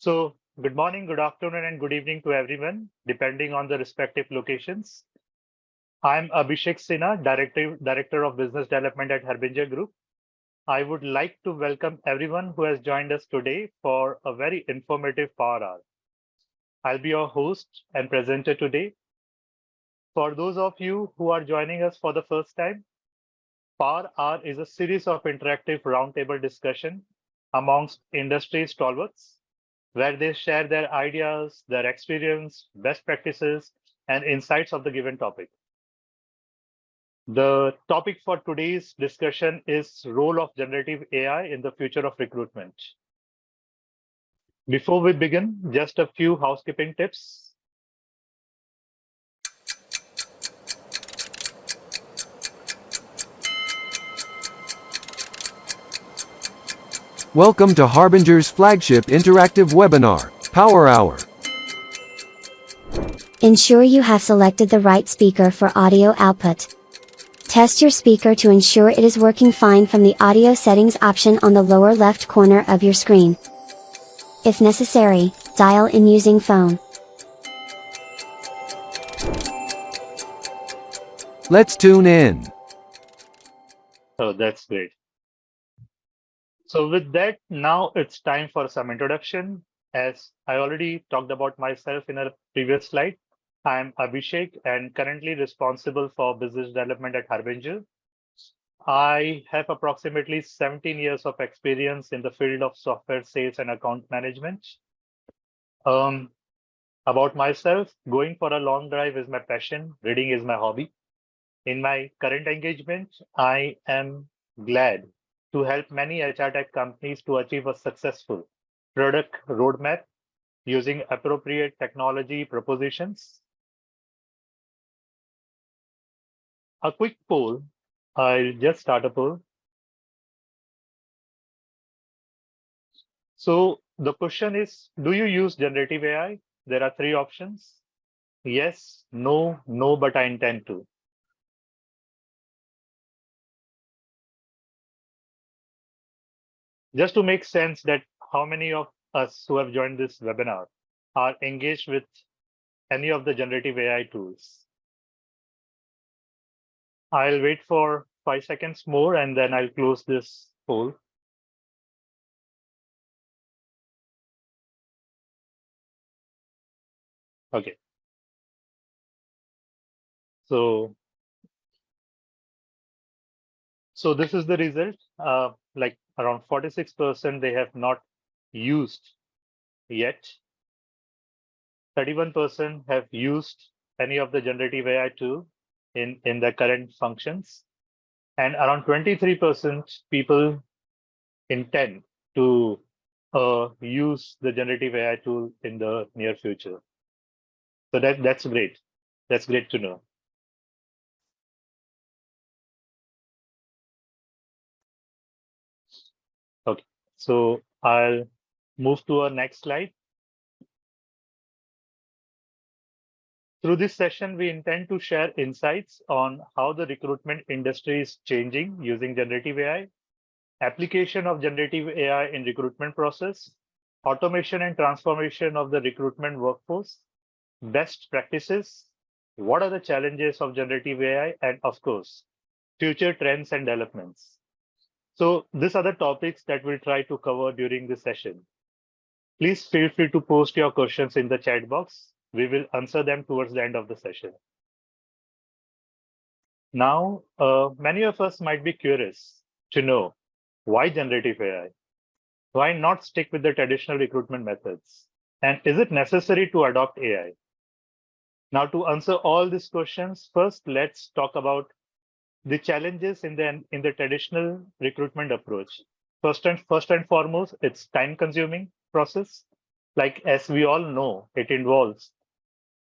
So, good morning, good afternoon, and good evening to everyone, depending on the respective locations. I'm Abhishek Sinha, Director of Business Development at Harbinger Group. I would like to welcome everyone who has joined us today for a very informative Power Hour. I'll be your host and presenter today. For those of you who are joining us for the first time, Power Hour is a series of interactive roundtable discussion amongst industry stalwarts where they share their ideas, their experience, best practices, and insights of the given topic. The topic for today's discussion is role of generative AI in the future of recruitment. Before we begin, just a few housekeeping tips. Welcome to Harbinger's flagship interactive webinar, Power Hour. Ensure you have selected the right speaker for audio output. Test your speaker to ensure it is working fine from the audio settings option on the lower left corner of your screen. If necessary, dial in using phone. Let's tune in. Oh, that's great. So with that, now it's time for some introduction. As I already talked about myself in a previous slide, I'm Abhishek and currently responsible for business development at Harbinger. I have approximately 17 years of experience in the field of software sales and account management. About myself, going for a long drive is my passion, reading is my hobby. In my current engagement, I am glad to help many HR tech companies to achieve a successful product roadmap using appropriate technology propositions. A quick poll. I'll just start a poll. So the question is, do you use generative AI? There are three options. Yes, no, no, but I intend to. Just to make sense that how many of us who have joined this webinar are engaged with any of the generative AI tools. I'll wait for 5 seconds more and then I'll close this poll. Okay. So this is the result. Like around 46% they have not used yet. 31% have used any of the generative AI tool in their current functions. And around 23% people intend to use the generative AI tool in the near future. So that's great. That's great to know. Okay, so I'll move to our next slide. Through this session, we intend to share insights on how the recruitment industry is changing using generative AI, application of generative AI in recruitment process, automation and transformation of the recruitment workforce, best practices, what are the challenges of generative AI, and of course, future trends and developments. So these are the topics that we'll try to cover during this session. Please feel free to post your questions in the chat box. We will answer them towards the end of the session. Now, many of us might be curious to know why generative AI? Why not stick with the traditional recruitment methods? And is it necessary to adopt AI? Now, to answer all these questions, first, let's talk about the challenges in the traditional recruitment approach. First and foremost, it's time-consuming process. Like as we all know, it involves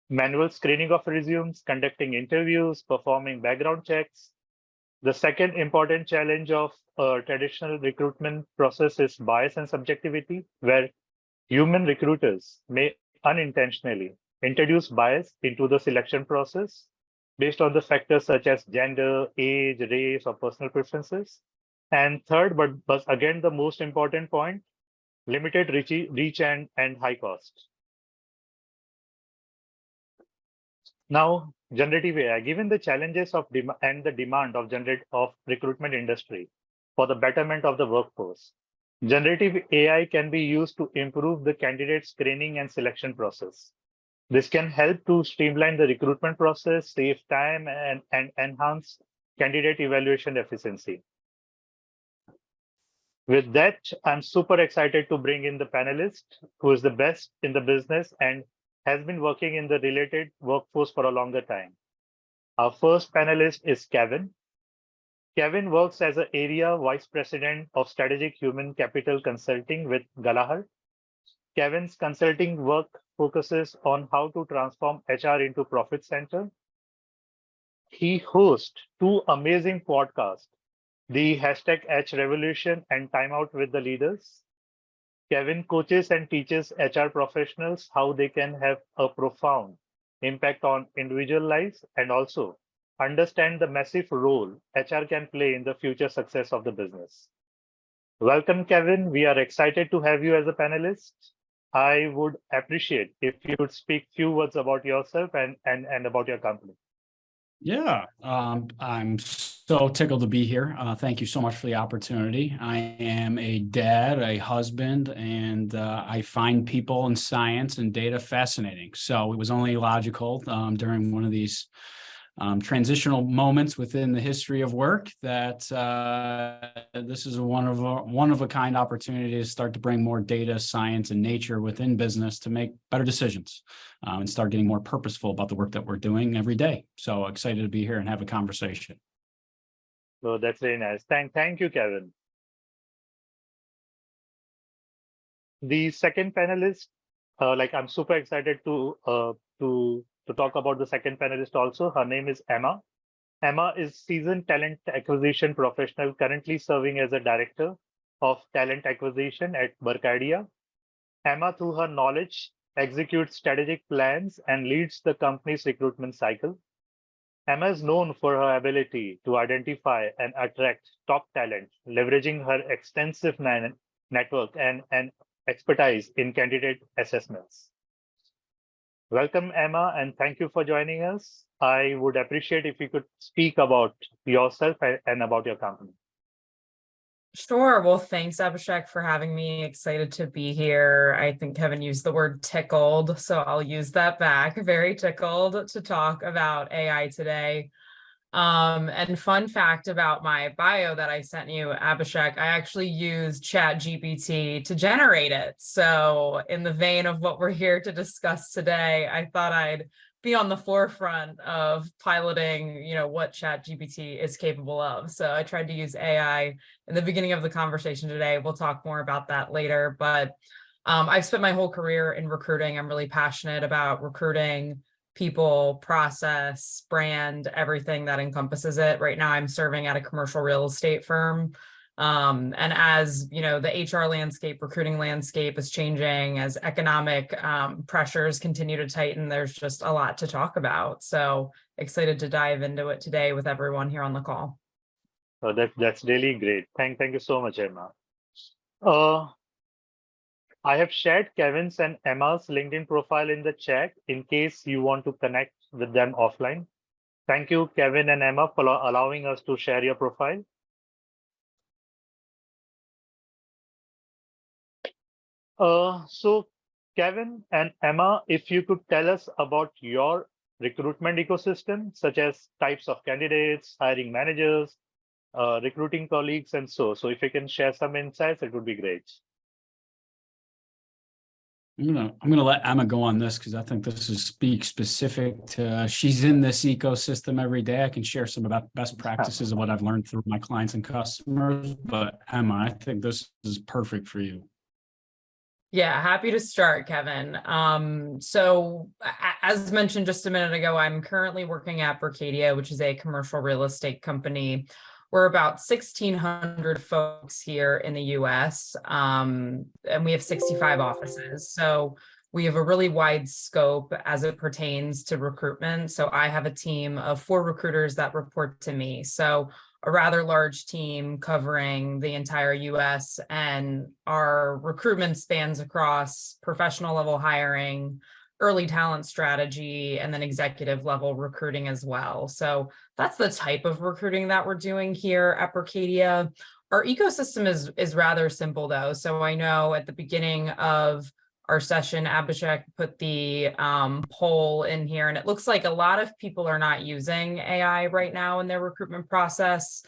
manual screening of resumes, conducting interviews, performing background checks. The second important challenge of a traditional recruitment process is bias and subjectivity, where human recruiters may unintentionally introduce bias into the selection process based on the factors such as gender, age, race, or personal preferences. And third, but again, the most important point, limited reach and high cost. Now, generative AI, given the challenges of and the demand of recruitment industry for the betterment of the workforce, generative AI can be used to improve the candidate screening and selection process. This can help to streamline the recruitment process, save time, and enhance candidate evaluation efficiency. With that, I'm super excited to bring in the panelist who is the best in the business and has been working in the related workforce for a longer time. Our first panelist is Kevin. Kevin works as an area vice president of strategic human capital consulting with Galahad. Kevin's consulting work focuses on how to transform HR into profit center. He hosts two amazing podcasts, the #H Revolution and Time Out with the Leaders. Kevin coaches and teaches HR professionals how they can have a profound impact on individual lives and also understand the massive role HR can play in the future success of the business. Welcome, Kevin. We are excited to have you as a panelist. I would appreciate if you would speak few words about yourself and about your company. Yeah, I'm so tickled to be here. Thank you so much for the opportunity. I am a dad, a husband, and I find people and science and data fascinating. So it was only logical during one of these transitional moments within the history of work that this is a one of a kind opportunity to start to bring more data, science, and nature within business to make better decisions and start getting more purposeful about the work that we're doing every day. So excited to be here and have a conversation. So that's very nice. Thank you, Kevin. The second panelist, I'm super excited to talk about the second panelist also. Her name is Emma. Emma is seasoned talent acquisition professional, currently serving as a director of talent acquisition at Berkadia. Emma, through her knowledge, executes strategic plans and leads the company's recruitment cycle. Emma is known for her ability to identify and attract top talent, leveraging her extensive network and expertise in candidate assessments. Welcome, Emma, and thank you for joining us. I would appreciate if you could speak about yourself and about your company. Sure. Well, thanks, Abhishek, for having me. Excited to be here. I think Kevin used the word tickled, so I'll use that back. Very tickled to talk about AI today. And fun fact about my bio that I sent you, Abhishek, I actually used ChatGPT to generate it. So in the vein of what we're here to discuss today, I thought I'd be on the forefront of piloting, what ChatGPT is capable of. So I tried to use AI in the beginning of the conversation today. We'll talk more about that later, but I've spent my whole career in recruiting. I'm really passionate about recruiting, people, process, brand, everything that encompasses it. Right now, I'm serving at a commercial real estate firm. And as the HR landscape, recruiting landscape is changing, as economic pressures continue to tighten, there's just a lot to talk about. So excited to dive into it today with everyone here on the call. Oh, that's really great. Thank you so much, Emma. I have shared Kevin's and Emma's LinkedIn profile in the chat in case you want to connect with them offline. Thank you, Kevin and Emma, for allowing us to share your profile. So Kevin and Emma, if you could tell us about your recruitment ecosystem, such as types of candidates, hiring managers, recruiting colleagues, and so if you can share some insights, it would be great. I'm gonna let Emma go on this because I think this is specific to she's in this ecosystem every day. I can share some about best practices of what I've learned through my clients and customers. But Emma, I think this is perfect for you. Yeah, happy to start, Kevin. So as mentioned just a minute ago, I'm currently working at Berkadia, which is a commercial real estate company. We're about 1,600 folks here in the US, and we have 65 offices. So we have a really wide scope as it pertains to recruitment. So I have a team of 4 recruiters that report to me. So a rather large team covering the entire US, and our recruitment spans across professional level hiring, early talent strategy, and then executive level recruiting as well. So that's the type of recruiting that we're doing here at Berkadia. Our ecosystem is rather simple though. So I know at the beginning of our session, Abhishek put the poll in here, and it looks like a lot of people are not using AI right now in their recruitment process.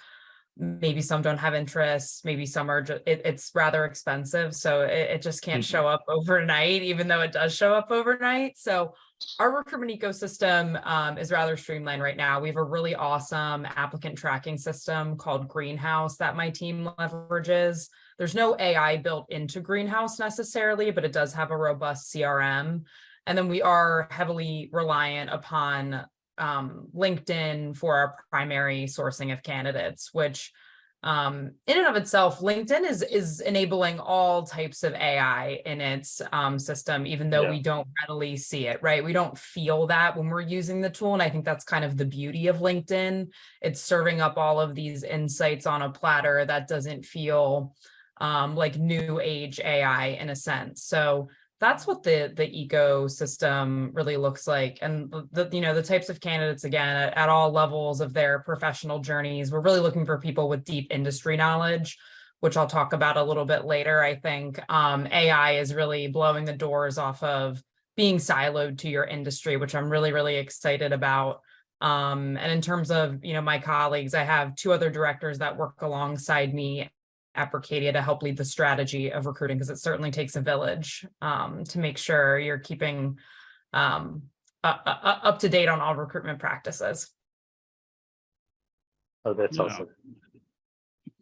Maybe some don't have interests, maybe some are just, it's rather expensive, so it just can't show up overnight, even though it does show up overnight. So our recruitment ecosystem is rather streamlined right now. We have a really awesome applicant tracking system called Greenhouse that my team leverages. There's no AI built into Greenhouse necessarily, but it does have a robust CRM. And then we are heavily reliant upon LinkedIn for our primary sourcing of candidates, which in and of itself, LinkedIn is enabling all types of AI in its system, even though we don't readily see it, right? We don't feel that when we're using the tool. And I think that's kind of the beauty of LinkedIn. It's serving up all of these insights on a platter that doesn't feel like new age AI in a sense. So that's what the ecosystem really looks like. And the types of candidates, again, at all levels of their professional journeys, we're really looking for people with deep industry knowledge, which I'll talk about a little bit later. I think AI is really blowing the doors off of being siloed to your industry, which I'm really, really excited about. And in terms of, my colleagues, I have two other directors that work alongside me at Berkadia to help lead the strategy of recruiting, because it certainly takes a village to make sure you're keeping up to date on all recruitment practices. Oh, that's awesome.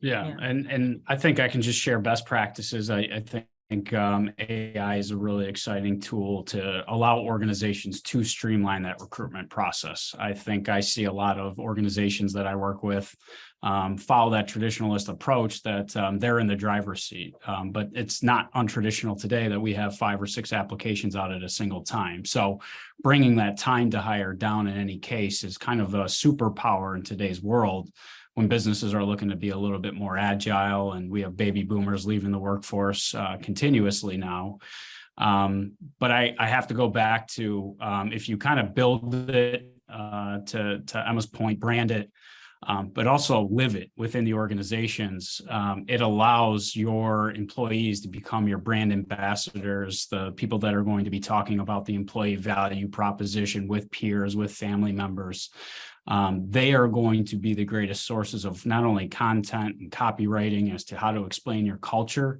Yeah. And I think I can just share best practices. I think AI is a really exciting tool to allow organizations to streamline that recruitment process. I think I see a lot of organizations that I work with follow that traditionalist approach that they're in the driver's seat. But it's not untraditional today that we have 5 or 6 applications out at a single time. So bringing that time to hire down in any case is kind of a superpower in today's world, when businesses are looking to be a little bit more agile, and we have baby boomers leaving the workforce continuously now. But I have to go back to if you kind of build it to Emma's point, brand it, but also live it within the organizations, it allows your employees to become your brand ambassadors, the people that are going to be talking about the employee value proposition with peers, with family members. They are going to be the greatest sources of not only content and copywriting as to how to explain your culture,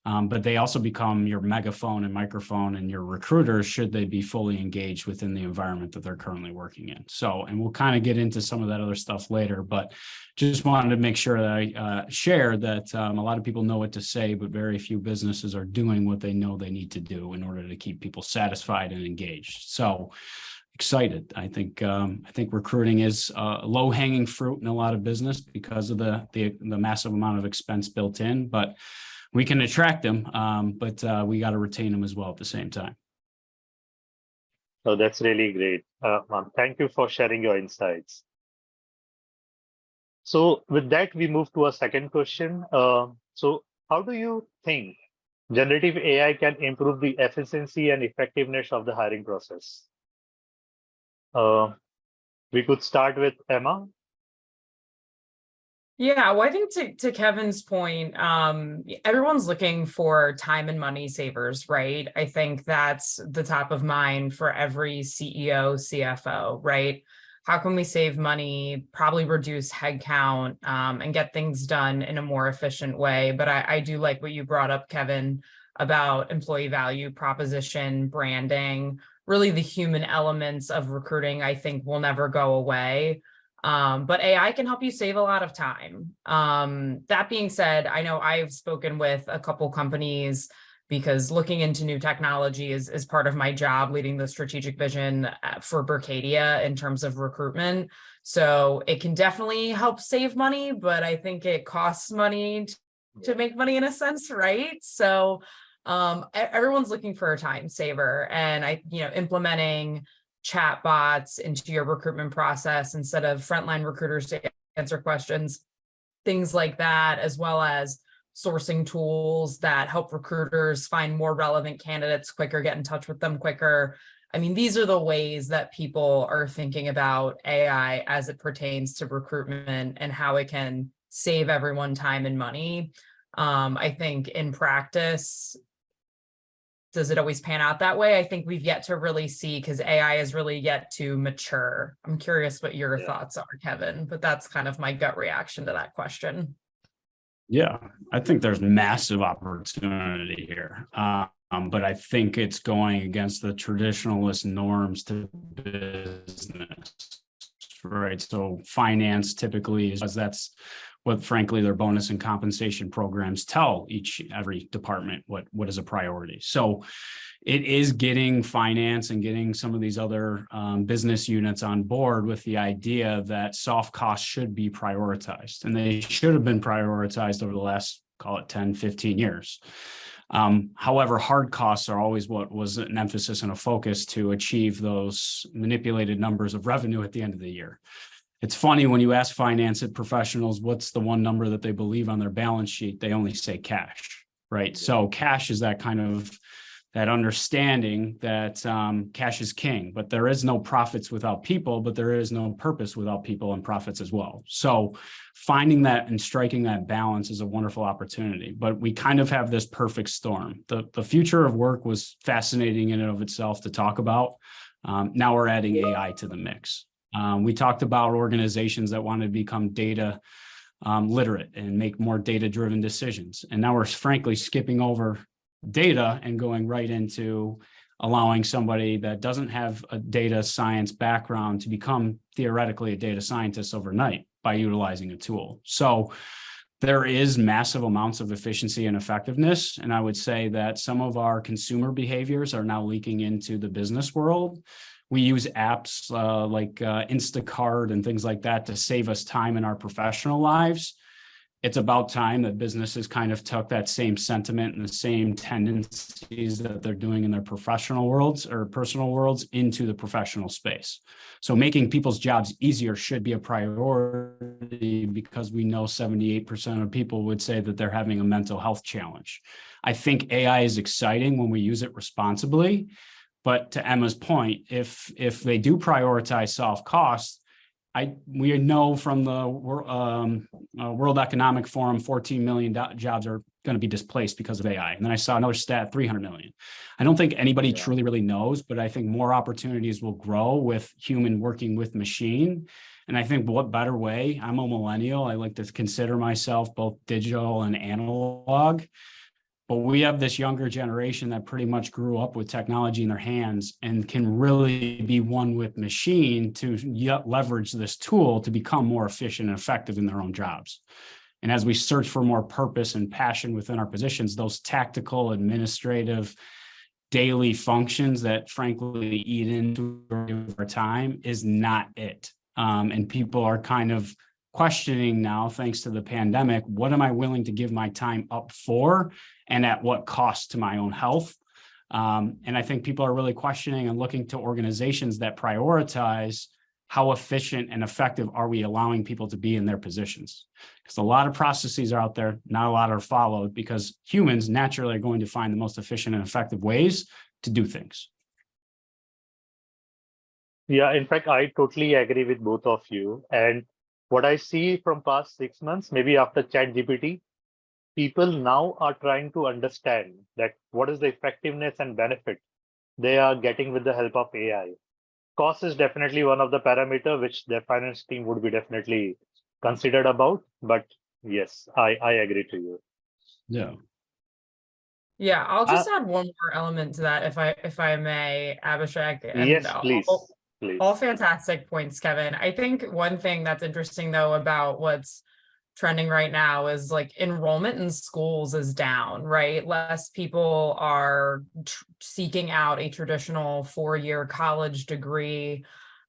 but they also become your megaphone and microphone and your recruiters should they be fully engaged within the environment that they're currently working in. So, and we'll kind of get into some of that other stuff later, but just wanted to make sure that I share that a lot of people know what to say, but very few businesses are doing what they know they need to do in order to keep people satisfied and engaged. So excited. I think recruiting is low-hanging fruit in a lot of business because of the massive amount of expense built in, but we can attract them, but we got to retain them as well at the same time. Oh, that's really great. Thank you for sharing your insights. So with that, we move to a second question. So how do you think generative AI can improve the efficiency and effectiveness of the hiring process? We could start with Emma. Yeah, well, I think to Kevin's point, everyone's looking for time and money savers, right? I think that's the top of mind for every CEO, CFO, right? How can we save money, probably reduce headcount, and get things done in a more efficient way? But I do like what you brought up, Kevin, about employee value proposition, branding, really the human elements of recruiting, I think will never go away. But AI can help you save a lot of time. That being said, I know I've spoken with a couple companies because looking into new technology is part of my job, leading the strategic vision for Berkadia in terms of recruitment. So it can definitely help save money, but I think it costs money to make money in a sense, right? So everyone's looking for a time saver, and implementing chat bots into your recruitment process instead of frontline recruiters to answer questions things like that, as well as sourcing tools that help recruiters find more relevant candidates quicker, get in touch with them quicker. I mean, these are the ways that people are thinking about AI as it pertains to recruitment and how it can save everyone time and money. I think in practice, does it always pan out that way? I think we've yet to really see, because AI is really yet to mature. I'm curious what your thoughts are, Kevin, but that's kind of my gut reaction to that question. Yeah, I think there's massive opportunity here. But I think it's going against the traditionalist norms to business, right? So finance typically is, that's what, frankly, their bonus and compensation programs tell every department what is a priority. So it is getting finance and getting some of these other business units on board with the idea that soft costs should be prioritized, and they should have been prioritized over the last, call it 10, 15 years. However, hard costs are always what was an emphasis and a focus to achieve those manipulated numbers of revenue at the end of the year. It's funny when you ask finance professionals, what's the one number that they believe on their balance sheet? They only say cash, right? So cash is that kind of that understanding that cash is king, but there is no profits without people, but there is no purpose without people and profits as well. So finding that and striking that balance is a wonderful opportunity, but we kind of have this perfect storm. The future of work was fascinating in and of itself to talk about. Now we're adding AI to the mix. We talked about organizations that want to become data literate and make more data-driven decisions. And now we're frankly skipping over data and going right into allowing somebody that doesn't have a data science background to become theoretically a data scientist overnight by utilizing a tool. So there is massive amounts of efficiency and effectiveness. And I would say that some of our consumer behaviors are now leaking into the business world. We use apps like Instacart and things like that to save us time in our professional lives. It's about time that businesses kind of took that same sentiment and the same tendencies that they're doing in their professional worlds or personal worlds into the professional space. So making people's jobs easier should be a priority, because we know 78% of people would say that they're having a mental health challenge. I think AI is exciting when we use it responsibly. But to Emma's point, if they do prioritize soft costs, we know from the World Economic Forum, 14 million jobs are going to be displaced because of AI. And then I saw another stat, 300 million. I don't think anybody truly really knows, but I think more opportunities will grow with human working with machine. And I think what better way? I'm a millennial. I like to consider myself both digital and analog. But we have this younger generation that pretty much grew up with technology in their hands and can really be one with machine to leverage this tool to become more efficient and effective in their own jobs. And as we search for more purpose and passion within our positions, those tactical, administrative, daily functions that frankly eat into our time is not it. And people are kind of questioning now, thanks to the pandemic, what am I willing to give my time up for and at what cost to my own health? And I think people are really questioning and looking to organizations that prioritize how efficient and effective are we allowing people to be in their positions? Because a lot of processes are out there, not a lot are followed, because humans naturally are going to find the most efficient and effective ways to do things. Yeah, in fact, I totally agree with both of you. And what I see from past 6 months, maybe after ChatGPT, people now are trying to understand that what is the effectiveness and benefit they are getting with the help of AI. Cost is definitely one of the parameters which the finance team would be definitely considered about. But yes, I agree to you. Yeah. Yeah, I'll just add one more element to that, if I may, Abhishek. And Yes, please. All fantastic points, Kevin. I think one thing that's interesting though about what's trending right now is like enrollment in schools is down, right? Less people are seeking out a traditional 4-year college degree.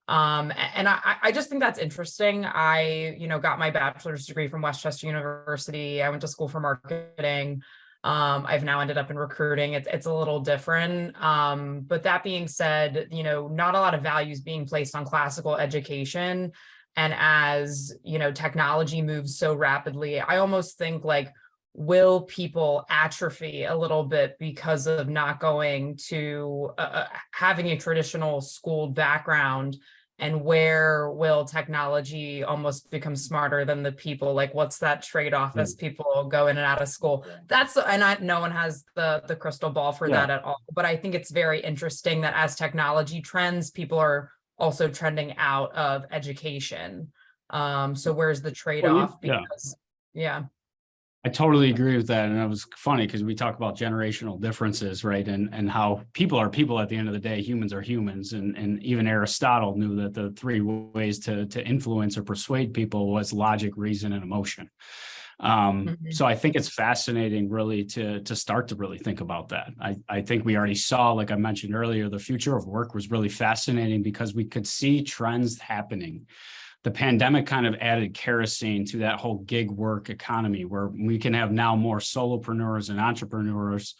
And I just think that's interesting. I, got my bachelor's degree from Westchester University. I went to school for marketing. I've now ended up in recruiting. It's a little different. But that being said, not a lot of value is being placed on classical education. And as, technology moves so rapidly, I almost think like, will people atrophy a little bit because of not going to having a traditional school background? And where will technology almost become smarter than the people? Like, what's that trade-off as people go in and out of school? No one has the crystal ball for that at all. But I think it's very interesting that as technology trends, people are also trending out of education. So where's the trade-off? Because I totally agree with that. And it was funny because we talk about generational differences, right? And how people are people at the end of the day, humans are humans. And even Aristotle knew that the three ways to influence or persuade people was logic, reason, and emotion. So I think it's fascinating really to start to really think about that. I think we already saw, like I mentioned earlier, the future of work was really fascinating because we could see trends happening. The pandemic kind of added kerosene to that whole gig work economy where we can have now more solopreneurs and entrepreneurs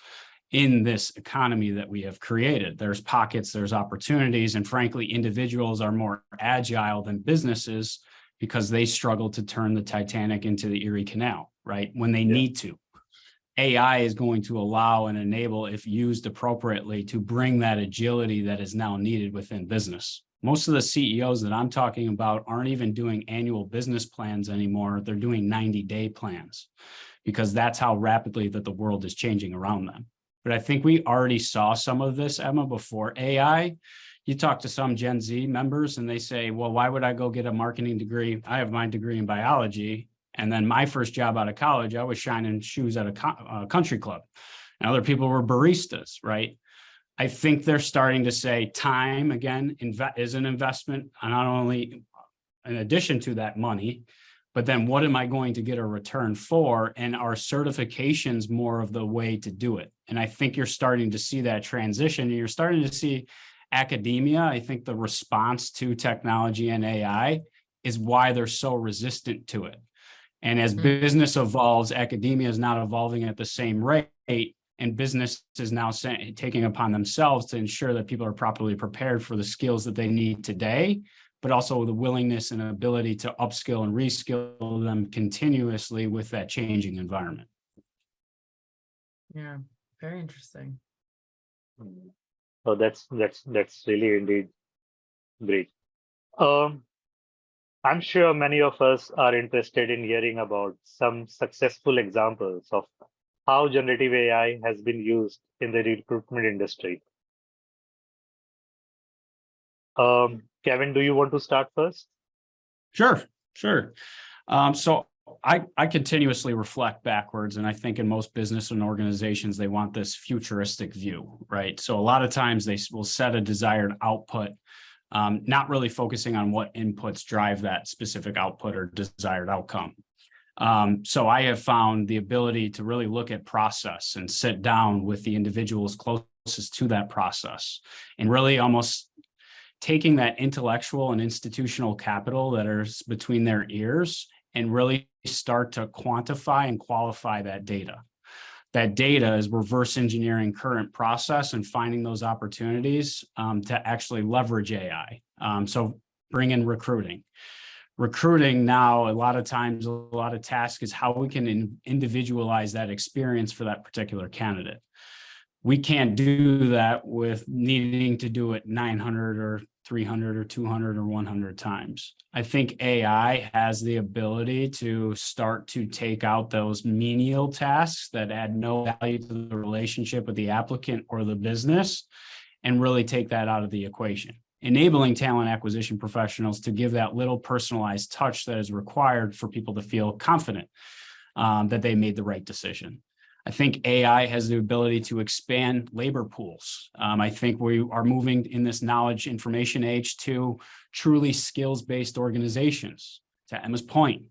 in this economy that we have created. There's pockets, there's opportunities, and frankly, individuals are more agile than businesses because they struggle to turn the Titanic into the Erie Canal, right? When they need to. AI is going to allow and enable, if used appropriately, to bring that agility that is now needed within business. Most of the CEOs that I'm talking about aren't even doing annual business plans anymore. They're doing 90-day plans because that's how rapidly that the world is changing around them. But I think we already saw some of this, Emma, before AI. You talk to some Gen Z members and they say, well, why would I go get a marketing degree? I have my degree in biology. And then my first job out of college, I was shining shoes at a country club. And other people were baristas, right? I think they're starting to say time, again, is an investment, not only in addition to that money, but then what am I going to get a return for? And are certifications more of the way to do it? And I think you're starting to see that transition. And you're starting to see academia. I think the response to technology and AI is why they're so resistant to it. And as business evolves, academia is not evolving at the same rate. And business is now taking upon themselves to ensure that people are properly prepared for the skills that they need today, but also the willingness and ability to upskill and reskill them continuously with that changing environment. Yeah, very interesting. Oh, that's really indeed great. I'm sure many of us are interested in hearing about some successful examples of how generative AI has been used in the recruitment industry. Kevin, do you want to start first? Sure. So I continuously reflect backwards, and I think in most business and organizations, they want this futuristic view, right? So a lot of times they will set a desired output, not really focusing on what inputs drive that specific output or desired outcome. So I have found the ability to really look at process and sit down with the individuals closest to that process and really almost taking that intellectual and institutional capital that is between their ears and really start to quantify and qualify that data. That data is reverse engineering current process and finding those opportunities to actually leverage AI. So bring in recruiting. Recruiting now, a lot of times, a lot of tasks is how we can individualize that experience for that particular candidate. We can't do that with needing to do it 900 or 300 or 200 or 100 times. I think AI has the ability to start to take out those menial tasks that add no value to the relationship with the applicant or the business and really take that out of the equation, enabling talent acquisition professionals to give that little personalized touch that is required for people to feel confident that they made the right decision. I think AI has the ability to expand labor pools. I think we are moving in this knowledge information age to truly skills-based organizations. To Emma's point,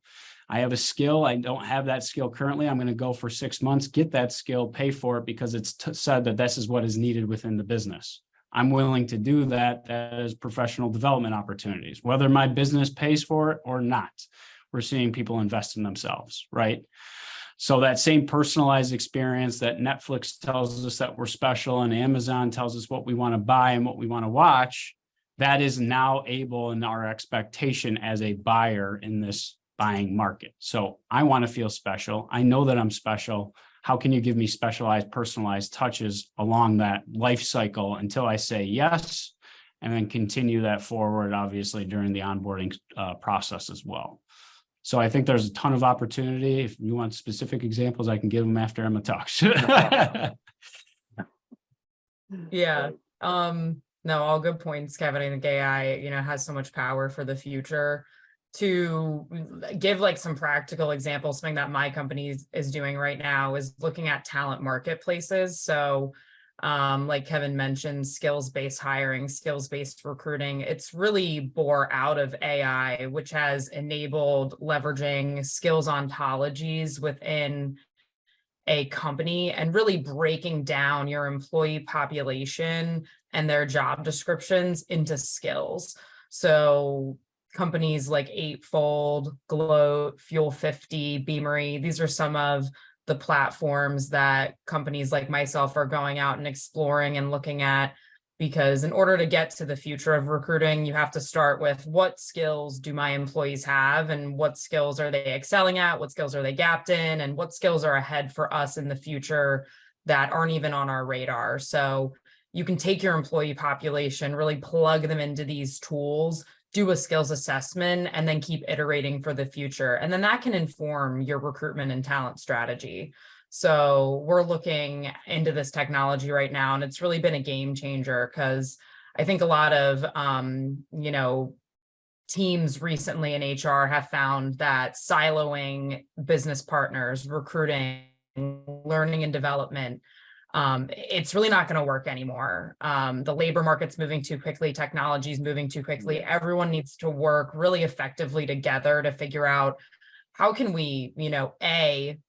I have a skill, I don't have that skill currently, I'm going to go for 6 months, get that skill, pay for it because it's said that this is what is needed within the business. I'm willing to do that as professional development opportunities, whether my business pays for it or not. We're seeing people invest in themselves, right? So that same personalized experience that Netflix tells us that we're special and Amazon tells us what we want to buy and what we want to watch, that is now able in our expectation as a buyer in this buying market. So I want to feel special. I know that I'm special. How can you give me specialized, personalized touches along that life cycle until I say yes, and then continue that forward, obviously, during the onboarding process as well. So I think there's a ton of opportunity. If you want specific examples, I can give them after Emma talks. Yeah. No, all good points, Kevin. I think AI, has so much power for the future. To give like some practical examples, something that my company is doing right now is looking at talent marketplaces. So like Kevin mentioned, skills-based hiring, skills-based recruiting, it's really bore out of AI, which has enabled leveraging skills ontologies within a company and really breaking down your employee population and their job descriptions into skills. So companies like Eightfold, Gloat, Fuel 50, Beamery, these are some of the platforms that companies like myself are going out and exploring and looking at, because in order to get to the future of recruiting, you have to start with what skills do my employees have and what skills are they excelling at, what skills are they gapped in, and what skills are ahead for us in the future that aren't even on our radar. So you can take your employee population, really plug them into these tools, do a skills assessment, and then keep iterating for the future. And then that can inform your recruitment and talent strategy. So we're looking into this technology right now, and it's really been a game changer, because I think a lot of, teams recently in HR have found that siloing business partners, recruiting, learning and development, it's really not going to work anymore. The labor market's moving too quickly. Technology is moving too quickly. Everyone needs to work really effectively together to figure out how can we,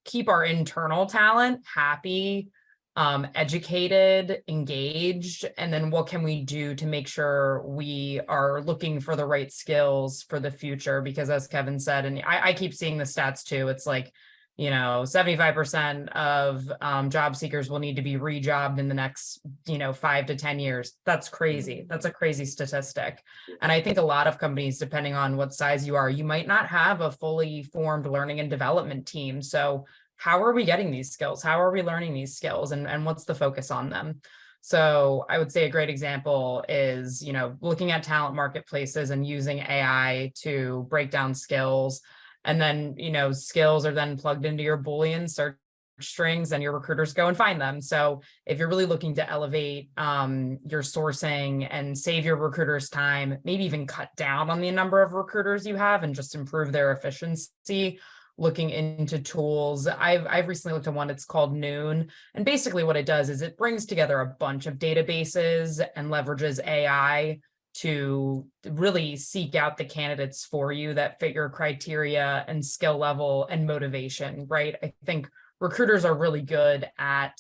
keep our internal talent happy, educated, engaged, and then what can we do to make sure we are looking for the right skills for the future? Because as Kevin said, and I keep seeing the stats too, it's like, 75% of job seekers will need to be rejobbed in the next, 5 to 10 years. That's crazy. That's a crazy statistic. And I think a lot of companies, depending on what size you are, you might not have a fully formed learning and development team. So how are we getting these skills? How are we learning these skills? And what's the focus on them? So I would say a great example is, looking at talent marketplaces and using AI to break down skills. And then, skills are then plugged into your Boolean search strings and your recruiters go and find them. So if you're really looking to elevate your sourcing and save your recruiters time, maybe even cut down on the number of recruiters you have and just improve their efficiency, looking into tools. I've recently looked at one, it's called Noon. And basically what it does is it brings together a bunch of databases and leverages AI to really seek out the candidates for you that fit your criteria and skill level and motivation, right? I think recruiters are really good at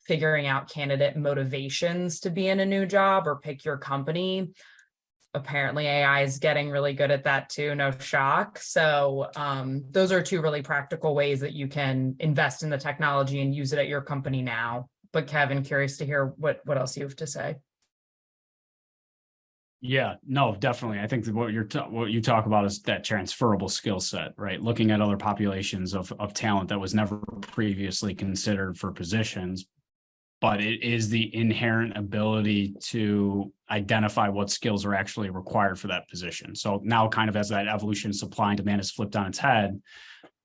figuring out candidate motivations to be in a new job or pick your company. Apparently AI is getting really good at that too, no shock. So those are two really practical ways that you can invest in the technology and use it at your company now. But Kevin, curious to hear what else you have to say. Yeah, no, definitely. I think that what you talk about is that transferable skill set, right? Looking at other populations of talent that was never previously considered for positions, but it is the inherent ability to identify what skills are actually required for that position. So now kind of as that evolution of supply and demand is flipped on its head,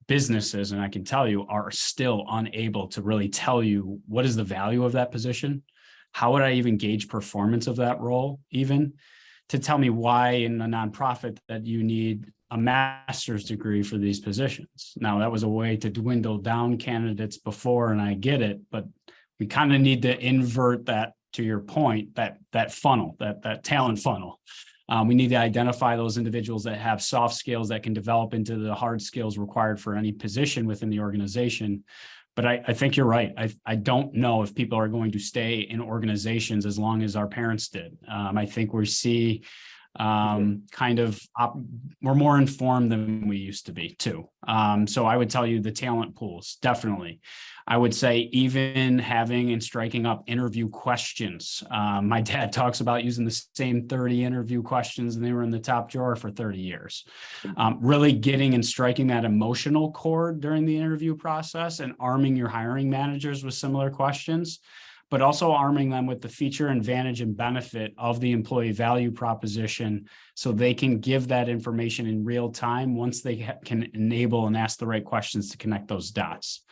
businesses, and I can tell you, are still unable to really tell you what is the value of that position. How would I even gauge performance of that role even? To tell me why in a nonprofit that you need a master's degree for these positions. Now, that was a way to dwindle down candidates before, and I get it, but we kind of need to invert that, to your point, that funnel, that talent funnel. We need to identify those individuals that have soft skills that can develop into the hard skills required for any position within the organization. But I think you're right. I don't know if people are going to stay in organizations as long as our parents did. I think we see We're more informed than we used to be too. So I would tell you the talent pools, definitely. I would say even having and striking up interview questions. My dad talks about using the same 30 interview questions and they were in the top drawer for 30 years. Really getting and striking that emotional chord during the interview process and arming your hiring managers with similar questions, but also arming them with the feature, advantage, and benefit of the employee value proposition so they can give that information in real time once they can enable and ask the right questions to connect those dots.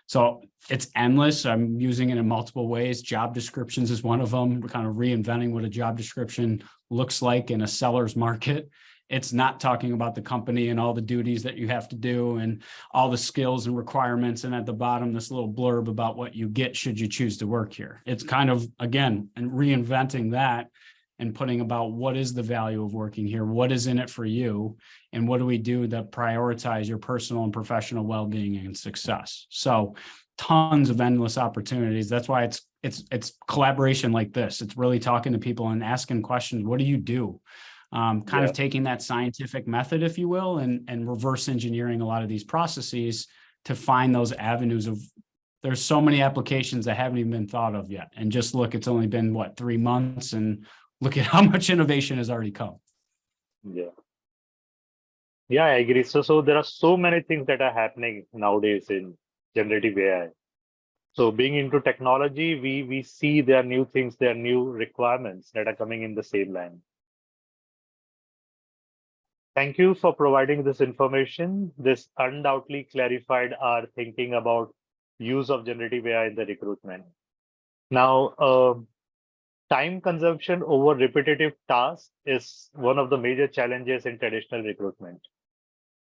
So it's endless. I'm using it in multiple ways. Job descriptions is one of them. We're kind of reinventing what a job description looks like in a seller's market. It's not talking about the company and all the duties that you have to do and all the skills and requirements. And at the bottom, this little blurb about what you get should you choose to work here. It's kind of, again, and reinventing that and putting about what is the value of working here? What is in it for you? And what do we do to prioritize your personal and professional well-being and success? So tons of endless opportunities. That's why it's collaboration like this. It's really talking to people and asking questions. What do you do? Kind of taking that scientific method, if you will, and reverse engineering a lot of these processes to find those avenues of, there's so many applications that haven't even been thought of yet. And just look, it's only been, 3 months, and look at how much innovation has already come. Yeah, I agree. So there are so many things that are happening nowadays in generative AI. So being into technology, we see there are new things, there are new requirements that are coming in the same line. Thank you for providing this information. This undoubtedly clarified our thinking about use of generative AI in the recruitment. Now, time consumption over repetitive tasks is one of the major challenges in traditional recruitment.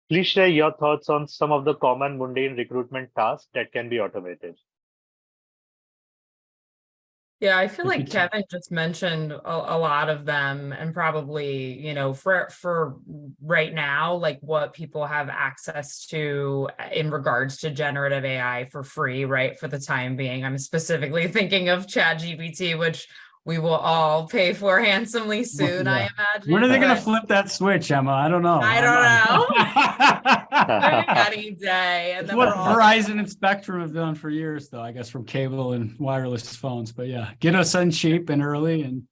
Please share your thoughts on some of the common mundane recruitment tasks that can be automated. Yeah, I feel like Kevin just mentioned a lot of them, and probably, for right now, like what people have access to in regards to generative AI for free, right? For the time being, I'm specifically thinking of ChatGPT, which we will all pay for handsomely soon, I imagine. When are they going to flip that switch, Emma? I don't know. Any day. And then what Verizon and Spectrum have done for years, though, I guess, from cable and wireless phones. But yeah, get us in cheap and early, and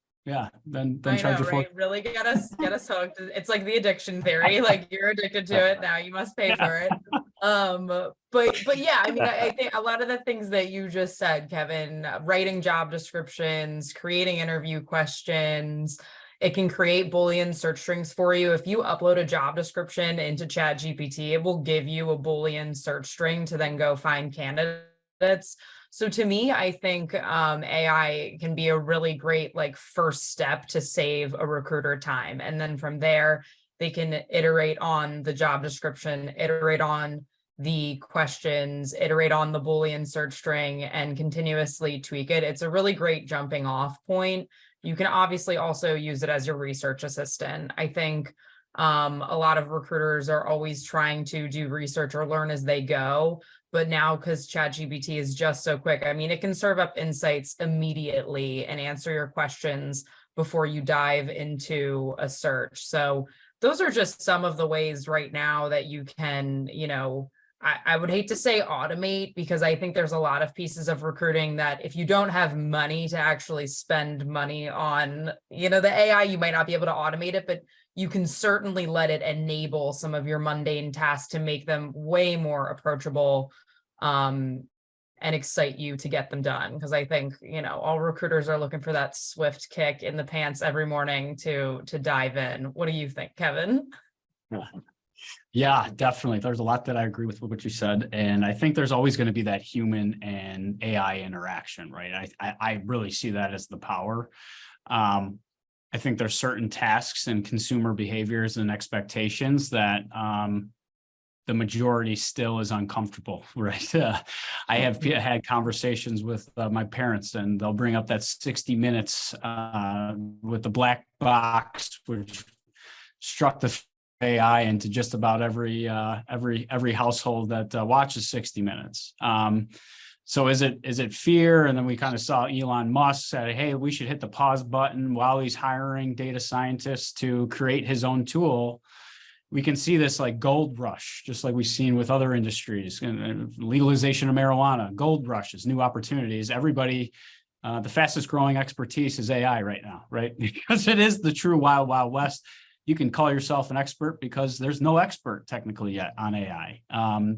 then charge you for it. Really get us hooked. It's like the addiction theory. Like, you're addicted to it, now you must pay for it. But yeah, I mean, I think a lot of the things that you just said, Kevin, writing job descriptions, creating interview questions, it can create Boolean search strings for you. If you upload a job description into ChatGPT, it will give you a Boolean search string to then go find candidates. So to me, I think AI can be a really great first step to save a recruiter time. And then from there, they can iterate on the job description, iterate on the questions, iterate on the Boolean search string, and continuously tweak it. It's a really great jumping off point. You can obviously also use it as your research assistant. I think a lot of recruiters are always trying to do research or learn as they go. But now, because ChatGPT is just so quick, I mean, it can serve up insights immediately and answer your questions before you dive into a search. So those are just some of the ways right now that you can, I would hate to say automate, because I think there's a lot of pieces of recruiting that if you don't have money to actually spend money on, the AI, you might not be able to automate it, but you can certainly let it enable some of your mundane tasks to make them way more approachable and excite you to get them done. Because I think, all recruiters are looking for that swift kick in the pants every morning to dive in. What do you think, Kevin? Yeah, definitely. There's a lot that I agree with what you said. And I think there's always going to be that human and AI interaction, right? I really see that as the power. I think there's certain tasks and consumer behaviors and expectations that the majority still is uncomfortable, right? I have had conversations with my parents, and they'll bring up that 60 minutes with the black box, which struck the AI into just about every household that watches 60 minutes. So is it fear? And then we kind of saw Elon Musk say, hey, we should hit the pause button while he's hiring data scientists to create his own tool. We can see this like gold rush, just like we've seen with other industries, legalization of marijuana, gold rushes, new opportunities. Everybody, the fastest growing expertise is AI right now, right? Because it is the true wild, wild west. You can call yourself an expert because there's no expert technically yet on AI.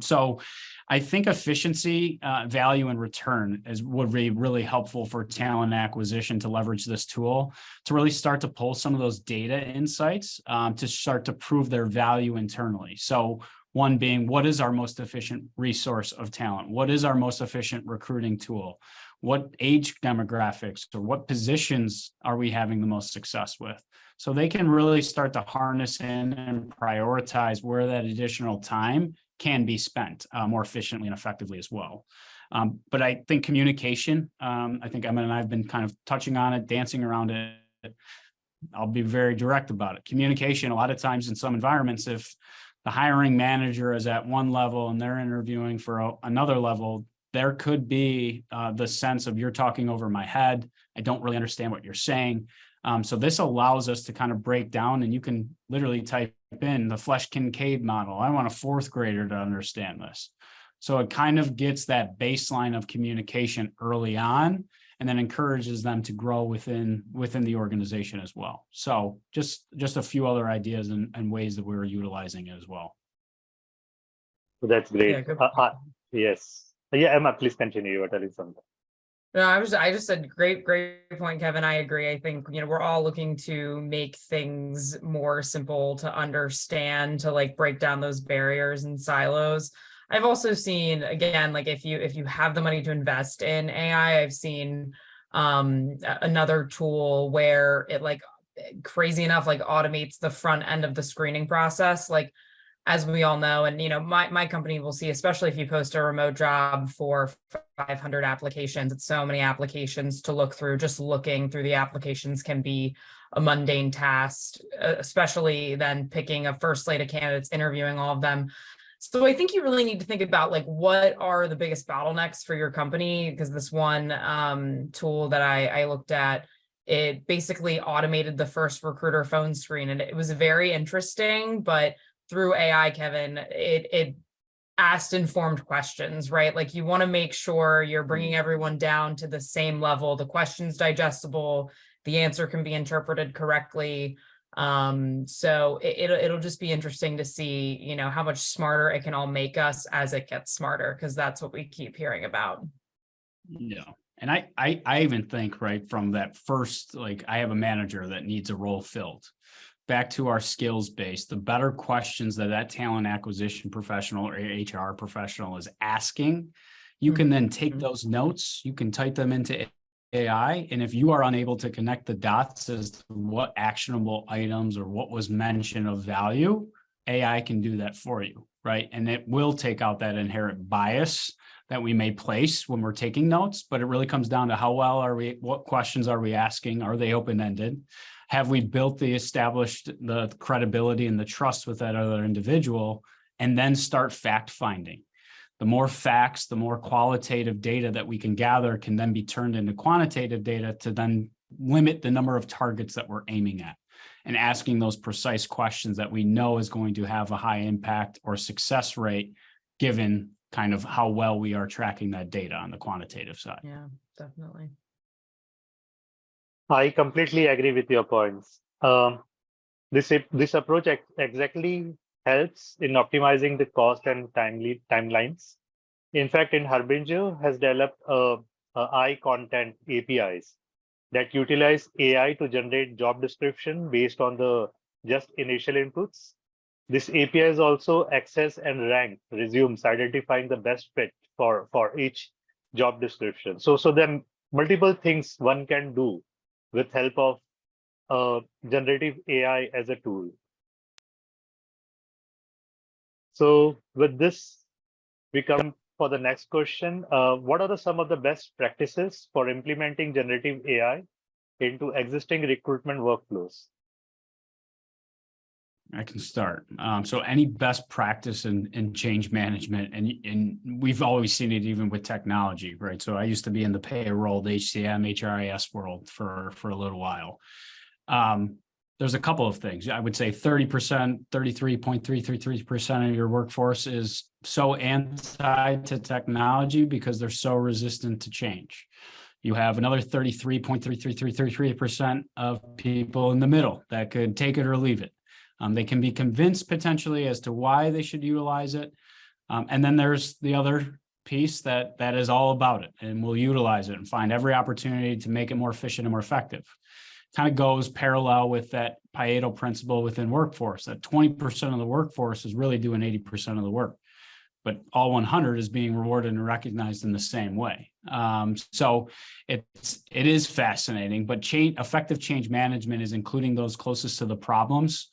So I think efficiency, value, and return would be really helpful for talent acquisition to leverage this tool to really start to pull some of those data insights to start to prove their value internally. So one being, what is our most efficient resource of talent? What is our most efficient recruiting tool? What age demographics or what positions are we having the most success with? So they can really start to harness in and prioritize where that additional time can be spent more efficiently and effectively as well. But I think communication, I think Emma and I have been kind of touching on it, dancing around it. I'll be very direct about it. Communication, a lot of times in some environments, if the hiring manager is at one level and they're interviewing for another level, there could be the sense of you're talking over my head. I don't really understand what you're saying. So this allows us to kind of break down, and you can literally type in the Flesch-Kincaid model. I want a fourth grader to understand this. So it kind of gets that baseline of communication early on, and then encourages them to grow within the organization as well. So just a few other ideas and ways that we're utilizing it as well. That's great. Yeah, yes. Yeah, Emma, please continue. You were telling something. No, I just said great point, Kevin. I agree. I think, we're all looking to make things more simple to understand, to like break down those barriers and silos. I've also seen, again, like if you have the money to invest in AI, I've seen another tool where it, like, crazy enough, like automates the front end of the screening process. Like, as we all know, and my company will see, especially if you post a remote job for 500 applications, it's so many applications to look through. Just looking through the applications can be a mundane task, especially then picking a first slate of candidates, interviewing all of them. So I think you really need to think about, like, what are the biggest bottlenecks for your company? Because this one tool that I looked at, it basically automated the first recruiter phone screen, and it was very interesting, but through AI, Kevin, it asked informed questions, right? Like, you want to make sure you're bringing everyone down to the same level, the question's digestible, the answer can be interpreted correctly. So it'll just be interesting to see, how much smarter it can all make us as it gets smarter, because that's what we keep hearing about. Yeah. And I even think, right, from that first, like, I have a manager that needs a role filled. Back to our skills base, the better questions that talent acquisition professional or HR professional is asking, you can then take those notes, you can type them into AI. And if you are unable to connect the dots as to what actionable items or what was mentioned of value, AI can do that for you, right? And it will take out that inherent bias that we may place when we're taking notes, but it really comes down to how well what questions are we asking? Are they open-ended? Have we built the credibility and the trust with that other individual, and then start fact finding? The more facts, the more qualitative data that we can gather can then be turned into quantitative data to then limit the number of targets that we're aiming at, and asking those precise questions that we know is going to have a high impact or success rate, given kind of how well we are tracking that data on the quantitative side. Yeah, definitely. I completely agree with your points. This approach exactly helps in optimizing the cost and timelines. In fact, in Harbinger has developed AI content APIs that utilize AI to generate job description based on the just initial inputs. This API is also access and rank resumes, identifying the best fit for each job description. So then multiple things one can do with help of generative AI as a tool. So with this, we come for the next question. What are some of the best practices for implementing generative AI into existing recruitment workflows? I can start. So any best practice in change management, and we've always seen it even with technology, right? So I used to be in the payroll, the HCM, HRIS world for a little while. There's a couple of things. I would say 30%, 33.333% of your workforce is so anti to technology because they're so resistant to change. You have another 33.33333% of people in the middle that could take it or leave it. They can be convinced potentially as to why they should utilize it. And then there's the other piece that is all about it and will utilize it and find every opportunity to make it more efficient and more effective. Kind of goes parallel with that Pareto principle within workforce, that 20% of the workforce is really doing 80% of the work, but all 100 is being rewarded and recognized in the same way. So it is fascinating, but effective change management is including those closest to the problems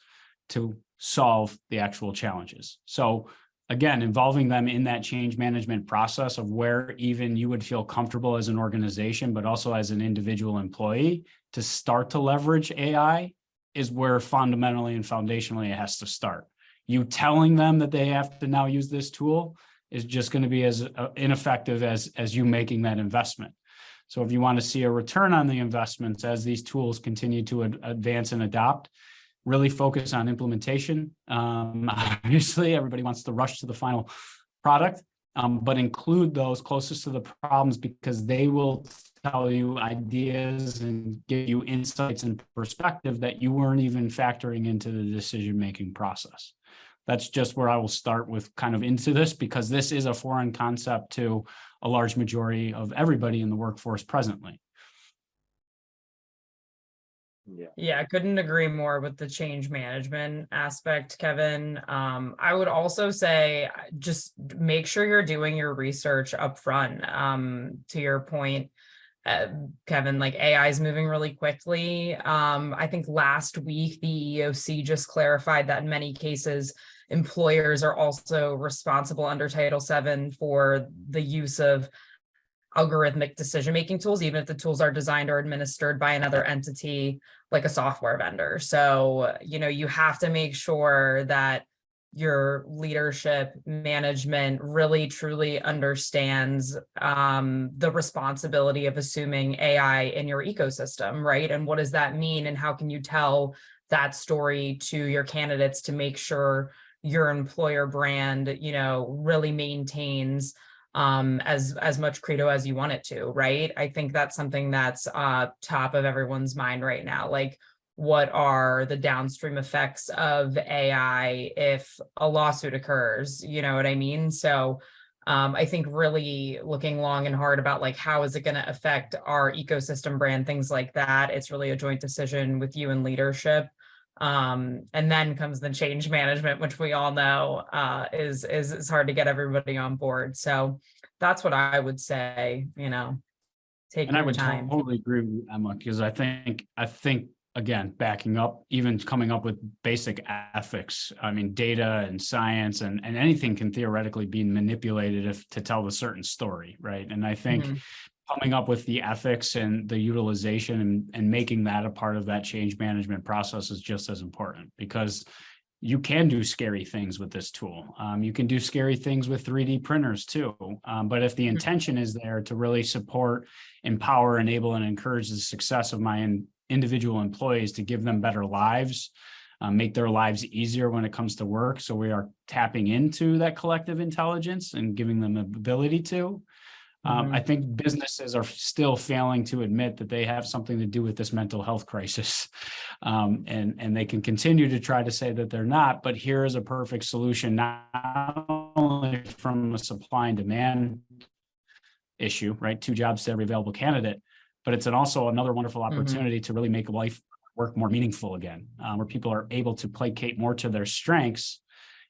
to solve the actual challenges. So again, involving them in that change management process of where even you would feel comfortable as an organization, but also as an individual employee to start to leverage AI is where fundamentally and foundationally it has to start. You telling them that they have to now use this tool is just going to be as ineffective as you making that investment. So if you want to see a return on the investments as these tools continue to advance and adopt, really focus on implementation. Obviously, everybody wants to rush to the final product, but include those closest to the problems because they will tell you ideas and give you insights and perspective that you weren't even factoring into the decision-making process. That's just where I will start with kind of into this because this is a foreign concept to a large majority of everybody in the workforce presently. Yeah, I couldn't agree more with the change management aspect, Kevin. I would also say just make sure you're doing your research up front. To your point, Kevin, like AI is moving really quickly. I think last week the EEOC just clarified that in many cases, employers are also responsible under Title VII for the use of algorithmic decision-making tools, even if the tools are designed or administered by another entity like a software vendor. So, you have to make sure that your leadership management really truly understands the responsibility of assuming AI in your ecosystem, right? And what does that mean? And how can you tell that story to your candidates to make sure your employer brand, really maintains as much credo as you want it to, right? I think that's something that's top of everyone's mind right now. Like, what are the downstream effects of AI if a lawsuit occurs? You know what I mean? So I think really looking long and hard about like, how is it going to affect our ecosystem brand, things like that. It's really a joint decision with you and leadership. And then comes the change management, which we all know is hard to get everybody on board. So that's what I would say, take And I your would time. totally agree with you, Emma, because I think again, backing up, even coming up with basic ethics. I mean, data and science and anything can theoretically be manipulated to tell a certain story, right? And I think coming up with the ethics and the utilization and making that a part of that change management process is just as important because you can do scary things with this tool. You can do scary things with 3D printers too. But if the intention is there to really support, empower, enable, and encourage the success of my individual employees to give them better lives, make their lives easier when it comes to work. So we are tapping into that collective intelligence and giving them the ability to. I think businesses are still failing to admit that they have something to do with this mental health crisis. And they can continue to try to say that they're not, but here is a perfect solution, not only from a supply and demand issue, right? 2 jobs to every available candidate, but it's also another wonderful opportunity to really make life work more meaningful again, where people are able to placate more to their strengths.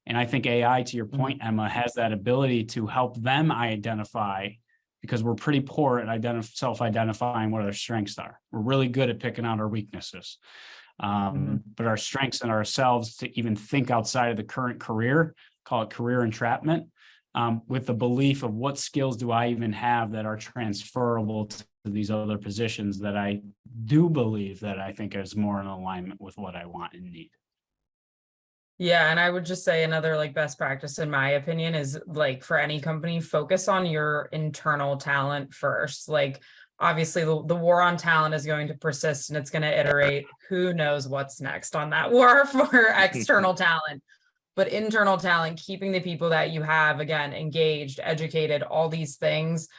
And I think AI, to your point, Emma, has that ability to help them identify, because we're pretty poor at self-identifying what our strengths are. We're really good at picking out our weaknesses. But our strengths and ourselves to even think outside of the current career, call it career entrapment, with the belief of what skills do I even have that are transferable to these other positions that I do believe that I think is more in alignment with what I want and need. Yeah, and I would just say another like best practice in my opinion is like for any company, focus on your internal talent first. Like obviously the war on talent is going to persist and it's going to iterate. Who knows what's next on that war for external talent? But internal talent, keeping the people that you have again engaged, educated, all these things.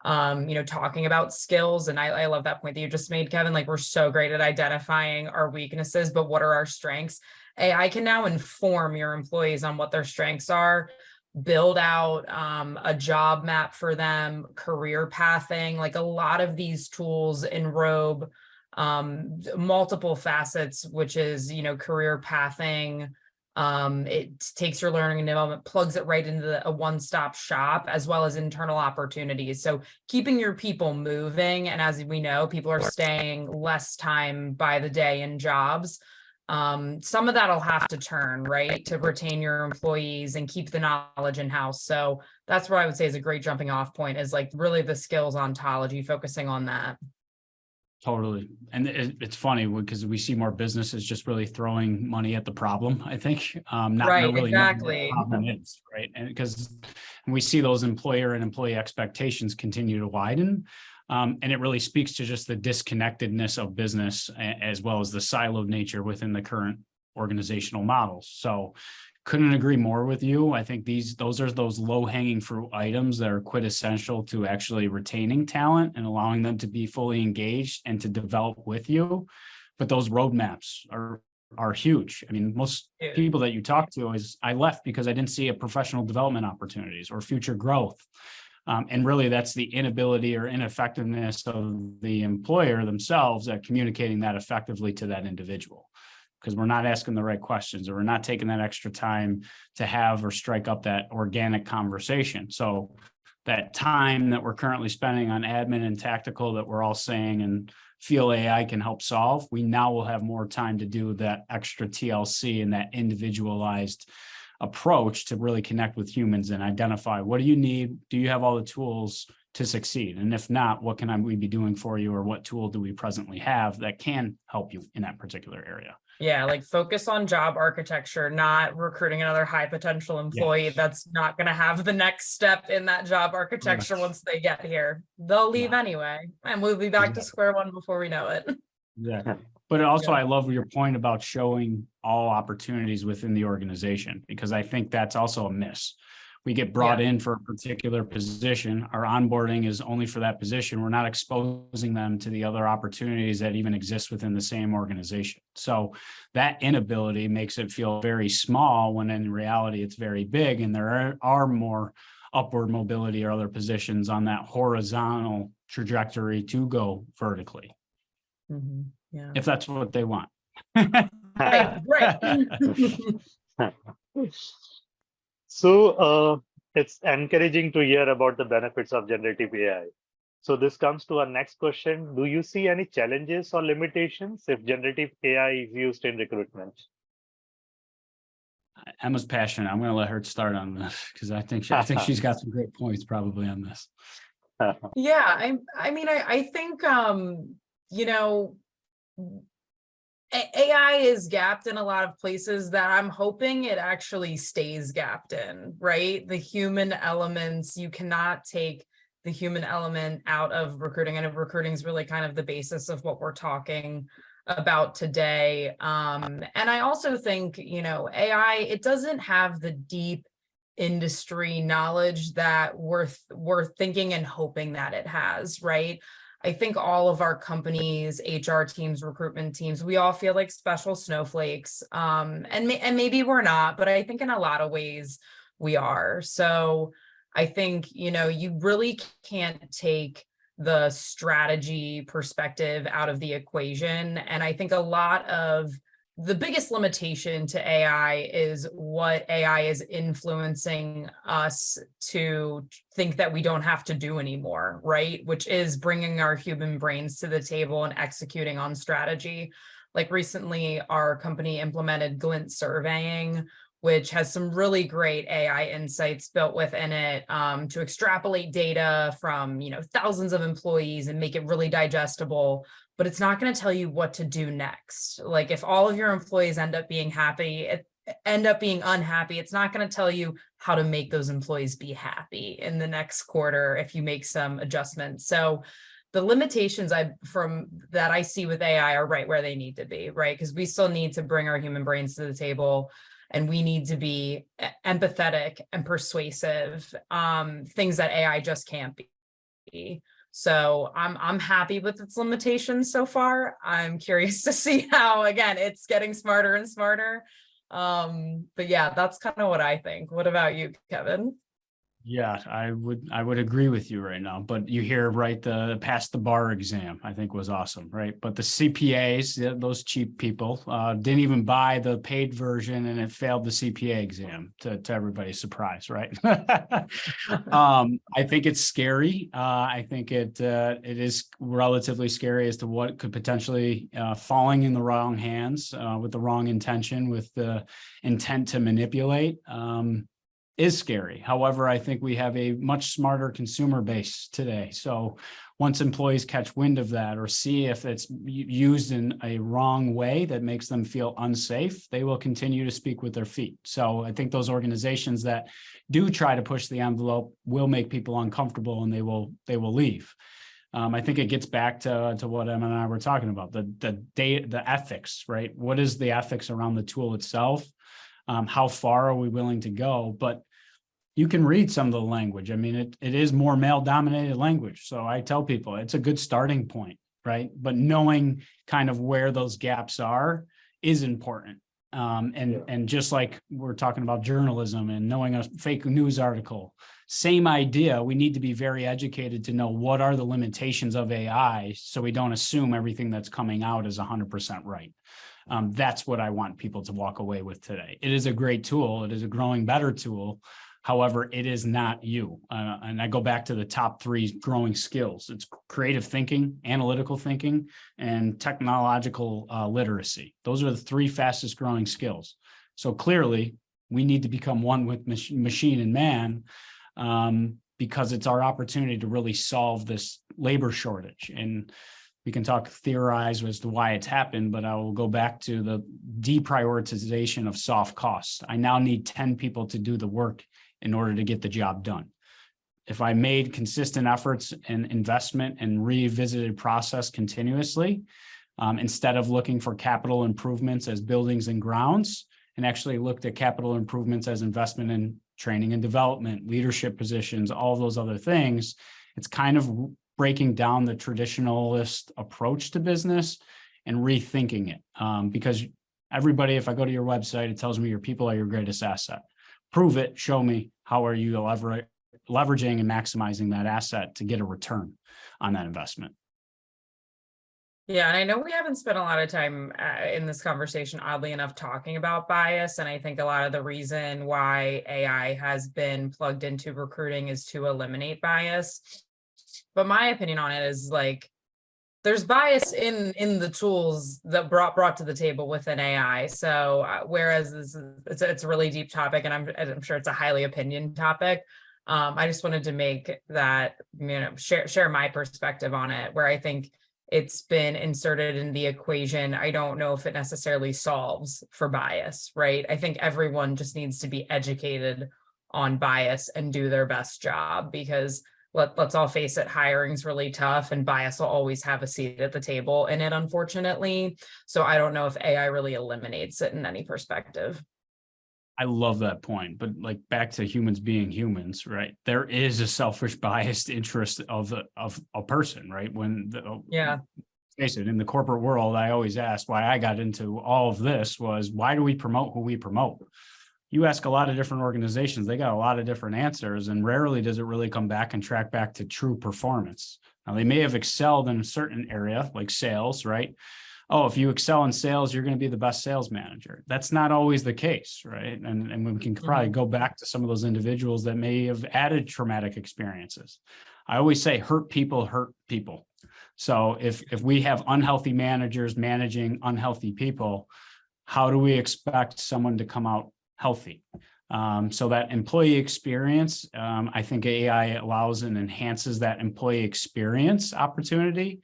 Talking about skills. And I love that point that you just made, Kevin. Like we're so great at identifying our weaknesses, but what are our strengths? AI can now inform your employees on what their strengths are, build out a job map for them, career pathing, like a lot of these tools enrobe multiple facets, which is, career pathing. It takes your learning and development, plugs it right into a one-stop shop, as well as internal opportunities. So keeping your people moving. And as we know, people are staying less time by the day in jobs. Some of that'll have to turn, right, to retain your employees and keep the knowledge in-house. So that's what I would say is a great jumping off point, is like really the skills ontology, focusing on that. Totally. And it's funny because we see more businesses just really throwing money at the problem, I think, not Right, really knowing what exactly. the problem is, right? And because we see those employer and employee expectations continue to widen. And it really speaks to just the disconnectedness of business as well as the siloed nature within the current organizational models. So couldn't agree more with you. I think those are those low-hanging fruit items that are quintessential to actually retaining talent and allowing them to be fully engaged and to develop with you. But those roadmaps are huge. I mean, most people that you talk to is, I left because I didn't see a professional development opportunities or future growth. And really that's the inability or ineffectiveness of the employer themselves at communicating that effectively to that individual, because we're not asking the right questions, or we're not taking that extra time to have or strike up that organic conversation. So that time that we're currently spending on admin and tactical that we're all saying and feel AI can help solve, we now will have more time to do that extra TLC and that individualized approach to really connect with humans and identify, what do you need? Do you have all the tools to succeed? And if not, what can we be doing for you? Or what tool do we presently have that can help you in that particular area? Yeah, like focus on job architecture, not recruiting another high potential employee that's not going to have the next step in that job architecture once they get here. They'll leave anyway, and we'll be back to square one before we know it. Exactly. But also, I love your point about showing all opportunities within the organization, because I think that's also a miss. We get brought in for a particular position. Our onboarding is only for that position. We're not exposing them to the other opportunities that even exist within the same organization. So that inability makes it feel very small, when in reality it's very big, and there are more upward mobility or other positions on that horizontal trajectory to go vertically. Mm-hmm. Yeah. If that's what they want. Right. So it's encouraging to hear about the benefits of generative AI. So this comes to our next question. Do you see any challenges or limitations if generative AI is used in recruitment? Emma's passionate. I'm going to let her start on this, because I think she's got some great points probably on this. Yeah, I think AI is gapped in a lot of places that I'm hoping it actually stays gapped in, right? The human elements, you cannot take the human element out of recruiting. And recruiting is really kind of the basis of what we're talking about today. And I also think, AI, it doesn't have the deep industry knowledge that we're thinking and hoping that it has, right? I think all of our companies, HR teams, recruitment teams, we all feel like special snowflakes. And maybe we're not, but I think in a lot of ways we are. So I think, you really can't take the strategy perspective out of the equation. And I think a lot of the biggest limitation to AI is what AI is influencing us to think that we don't have to do anymore, right? Which is bringing our human brains to the table and executing on strategy. Like recently, our company implemented Glint surveying, which has some really great AI insights built within it to extrapolate data from thousands of employees and make it really digestible, but it's not going to tell you what to do next. Like if all of your employees end up being unhappy, it's not going to tell you how to make those employees be happy in the next quarter if you make some adjustments. So the limitations I see with AI are right where they need to be, right? Because we still need to bring our human brains to the table, and we need to be empathetic and persuasive, things that AI just can't be. So I'm happy with its limitations so far. I'm curious to see how, again, it's getting smarter and smarter. But yeah, that's kind of what I think. What about you, Kevin? Yeah, I would agree with you right now. But you hear, right, the pass the bar exam, I think was awesome, right? But the CPAs, those cheap people, didn't even buy the paid version, and it failed the CPA exam to everybody's surprise, right? I think it's scary. I think it is relatively scary as to what could potentially falling in the wrong hands with the wrong intention, with the intent to manipulate. Is scary. However, I think we have a much smarter consumer base today. So once employees catch wind of that or see if it's used in a wrong way that makes them feel unsafe, they will continue to speak with their feet. So I think those organizations that do try to push the envelope will make people uncomfortable, and they will leave. I think it gets back to what Emma and I were talking about, the ethics, right? What is the ethics around the tool itself? How far are we willing to go? But you can read some of the language. I mean, it is more male-dominated language. So I tell people it's a good starting point, right? But knowing kind of where those gaps are is important. And just like we're talking about journalism and knowing a fake news article, same idea. We need to be very educated to know what are the limitations of AI, so we don't assume everything that's coming out is 100% right. That's what I want people to walk away with today. It is a great tool. It is a growing better tool. However, it is not you. And I go back to the top 3 growing skills. It's creative thinking, analytical thinking, and technological literacy. Those are the 3 fastest growing skills. So clearly, we need to become one with machine and man, because it's our opportunity to really solve this labor shortage. And we can theorize as to why it's happened, but I will go back to the deprioritization of soft costs. I now need 10 people to do the work in order to get the job done. If I made consistent efforts and investment and revisited process continuously, instead of looking for capital improvements as buildings and grounds, and actually looked at capital improvements as investment in training and development, leadership positions, all those other things, it's kind of breaking down the traditionalist approach to business and rethinking it. Because everybody, if I go to your website, it tells me your people are your greatest asset. Prove it, show me how are you leveraging and maximizing that asset to get a return on that investment. Yeah, and I know we haven't spent a lot of time in this conversation, oddly enough, talking about bias. And I think a lot of the reason why AI has been plugged into recruiting is to eliminate bias. But my opinion on it is, like, there's bias in the tools that brought to the table with an AI. So whereas it's a really deep topic, and I'm sure it's a highly opinion topic. I just wanted to make that, share my perspective on it, where I think it's been inserted in the equation. I don't know if it necessarily solves for bias, right? I think everyone just needs to be educated on bias and do their best job, because let's all face it, hiring's really tough, and bias will always have a seat at the table in it, unfortunately. So I don't know if AI really eliminates it in any perspective. I love that point, but like back to humans being humans, right? There is a selfish biased interest of a person, right? Face it, in the corporate world, I always ask why I got into all of this was, why do we promote who we promote? You ask a lot of different organizations, they got a lot of different answers, and rarely does it really come back and track back to true performance. Now, they may have excelled in a certain area like sales, right? Oh, if you excel in sales, you're going to be the best sales manager. That's not always the case, right? And we can probably go back to some of those individuals that may have added traumatic experiences. I always say hurt people hurt people. So if we have unhealthy managers managing unhealthy people, how do we expect someone to come out healthy? So that employee experience, I think AI allows and enhances that employee experience opportunity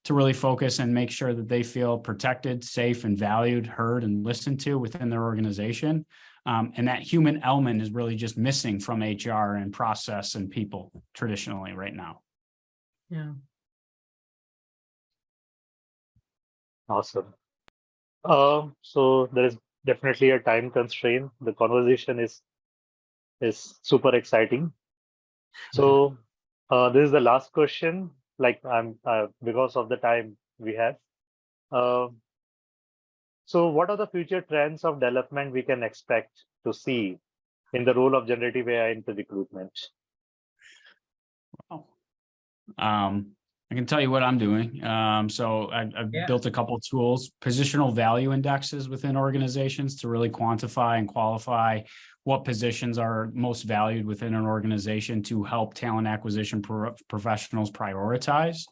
to really focus and make sure that they feel protected, safe, and valued, heard, and listened to within their organization. And that human element is really just missing from HR and process and people traditionally right now. Yeah. Awesome. So there is definitely a time constraint. The conversation is super exciting. So this is the last question. Like I'm because of the time we have. So what are the future trends of development we can expect to see in the role of generative AI into recruitment? I can tell you what I'm doing. So I've built a couple of tools, positional value indexes within organizations to really quantify and qualify what positions are most valued within an organization to help talent acquisition professionals prioritize.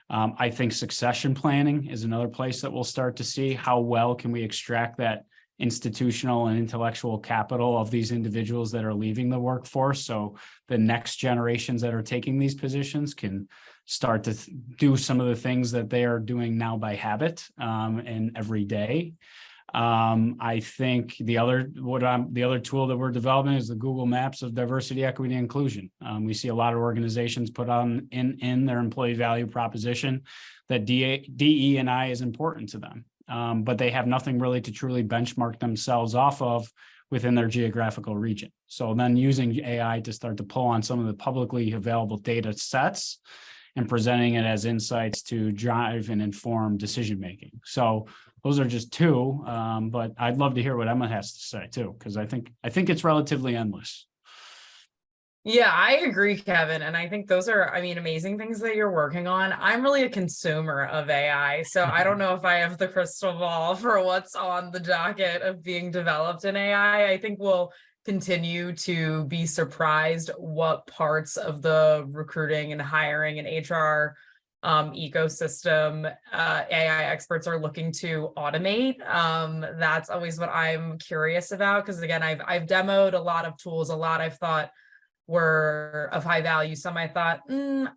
I think succession planning is another place that we'll start to see how well can we extract that institutional and intellectual capital of these individuals that are leaving the workforce, so the next generations that are taking these positions can start to do some of the things that they are doing now by habit and every day. I think the other tool that we're developing is the Google Maps of diversity, equity, and inclusion. We see a lot of organizations put on in their employee value proposition that DE&I is important to them, but they have nothing really to truly benchmark themselves off of within their geographical region. So then using AI to start to pull on some of the publicly available data sets and presenting it as insights to drive and inform decision making. So those are just two, but I'd love to hear what Emma has to say too, because I think it's relatively endless. Yeah, I agree, Kevin. And I think those are, I mean, amazing things that you're working on. I'm really a consumer of AI, so I don't know if I have the crystal ball for what's on the docket of being developed in AI. I think we'll continue to be surprised what parts of the recruiting and hiring and HR ecosystem AI experts are looking to automate. That's always what I'm curious about, because again, I've demoed a lot of tools, a lot I've thought were of high value. Some I thought, I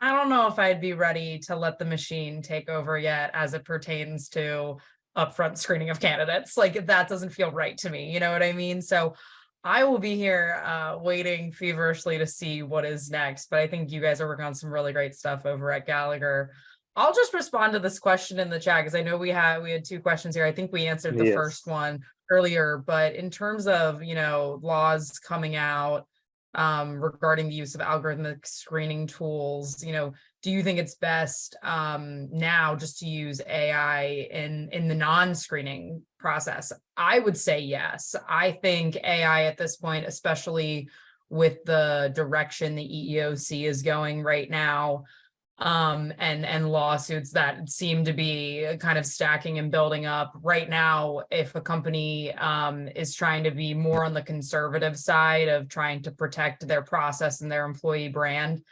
don't know if I'd be ready to let the machine take over yet as it pertains to upfront screening of candidates. Like, that doesn't feel right to me. You know what I mean? So I will be here waiting feverishly to see what is next. But I think you guys are working on some really great stuff over at Gallagher. I'll just respond to this question in the chat, because I know we had two questions here. I think we answered the first one earlier, but in terms of, laws coming out regarding the use of algorithmic screening tools, do you think it's best now just to use AI in the non-screening process? I would say yes. I think AI at this point, especially with the direction the EEOC is going right now, and lawsuits that seem to be kind of stacking and building up right now, if a company is trying to be more on the conservative side of trying to protect their process and their employee brand,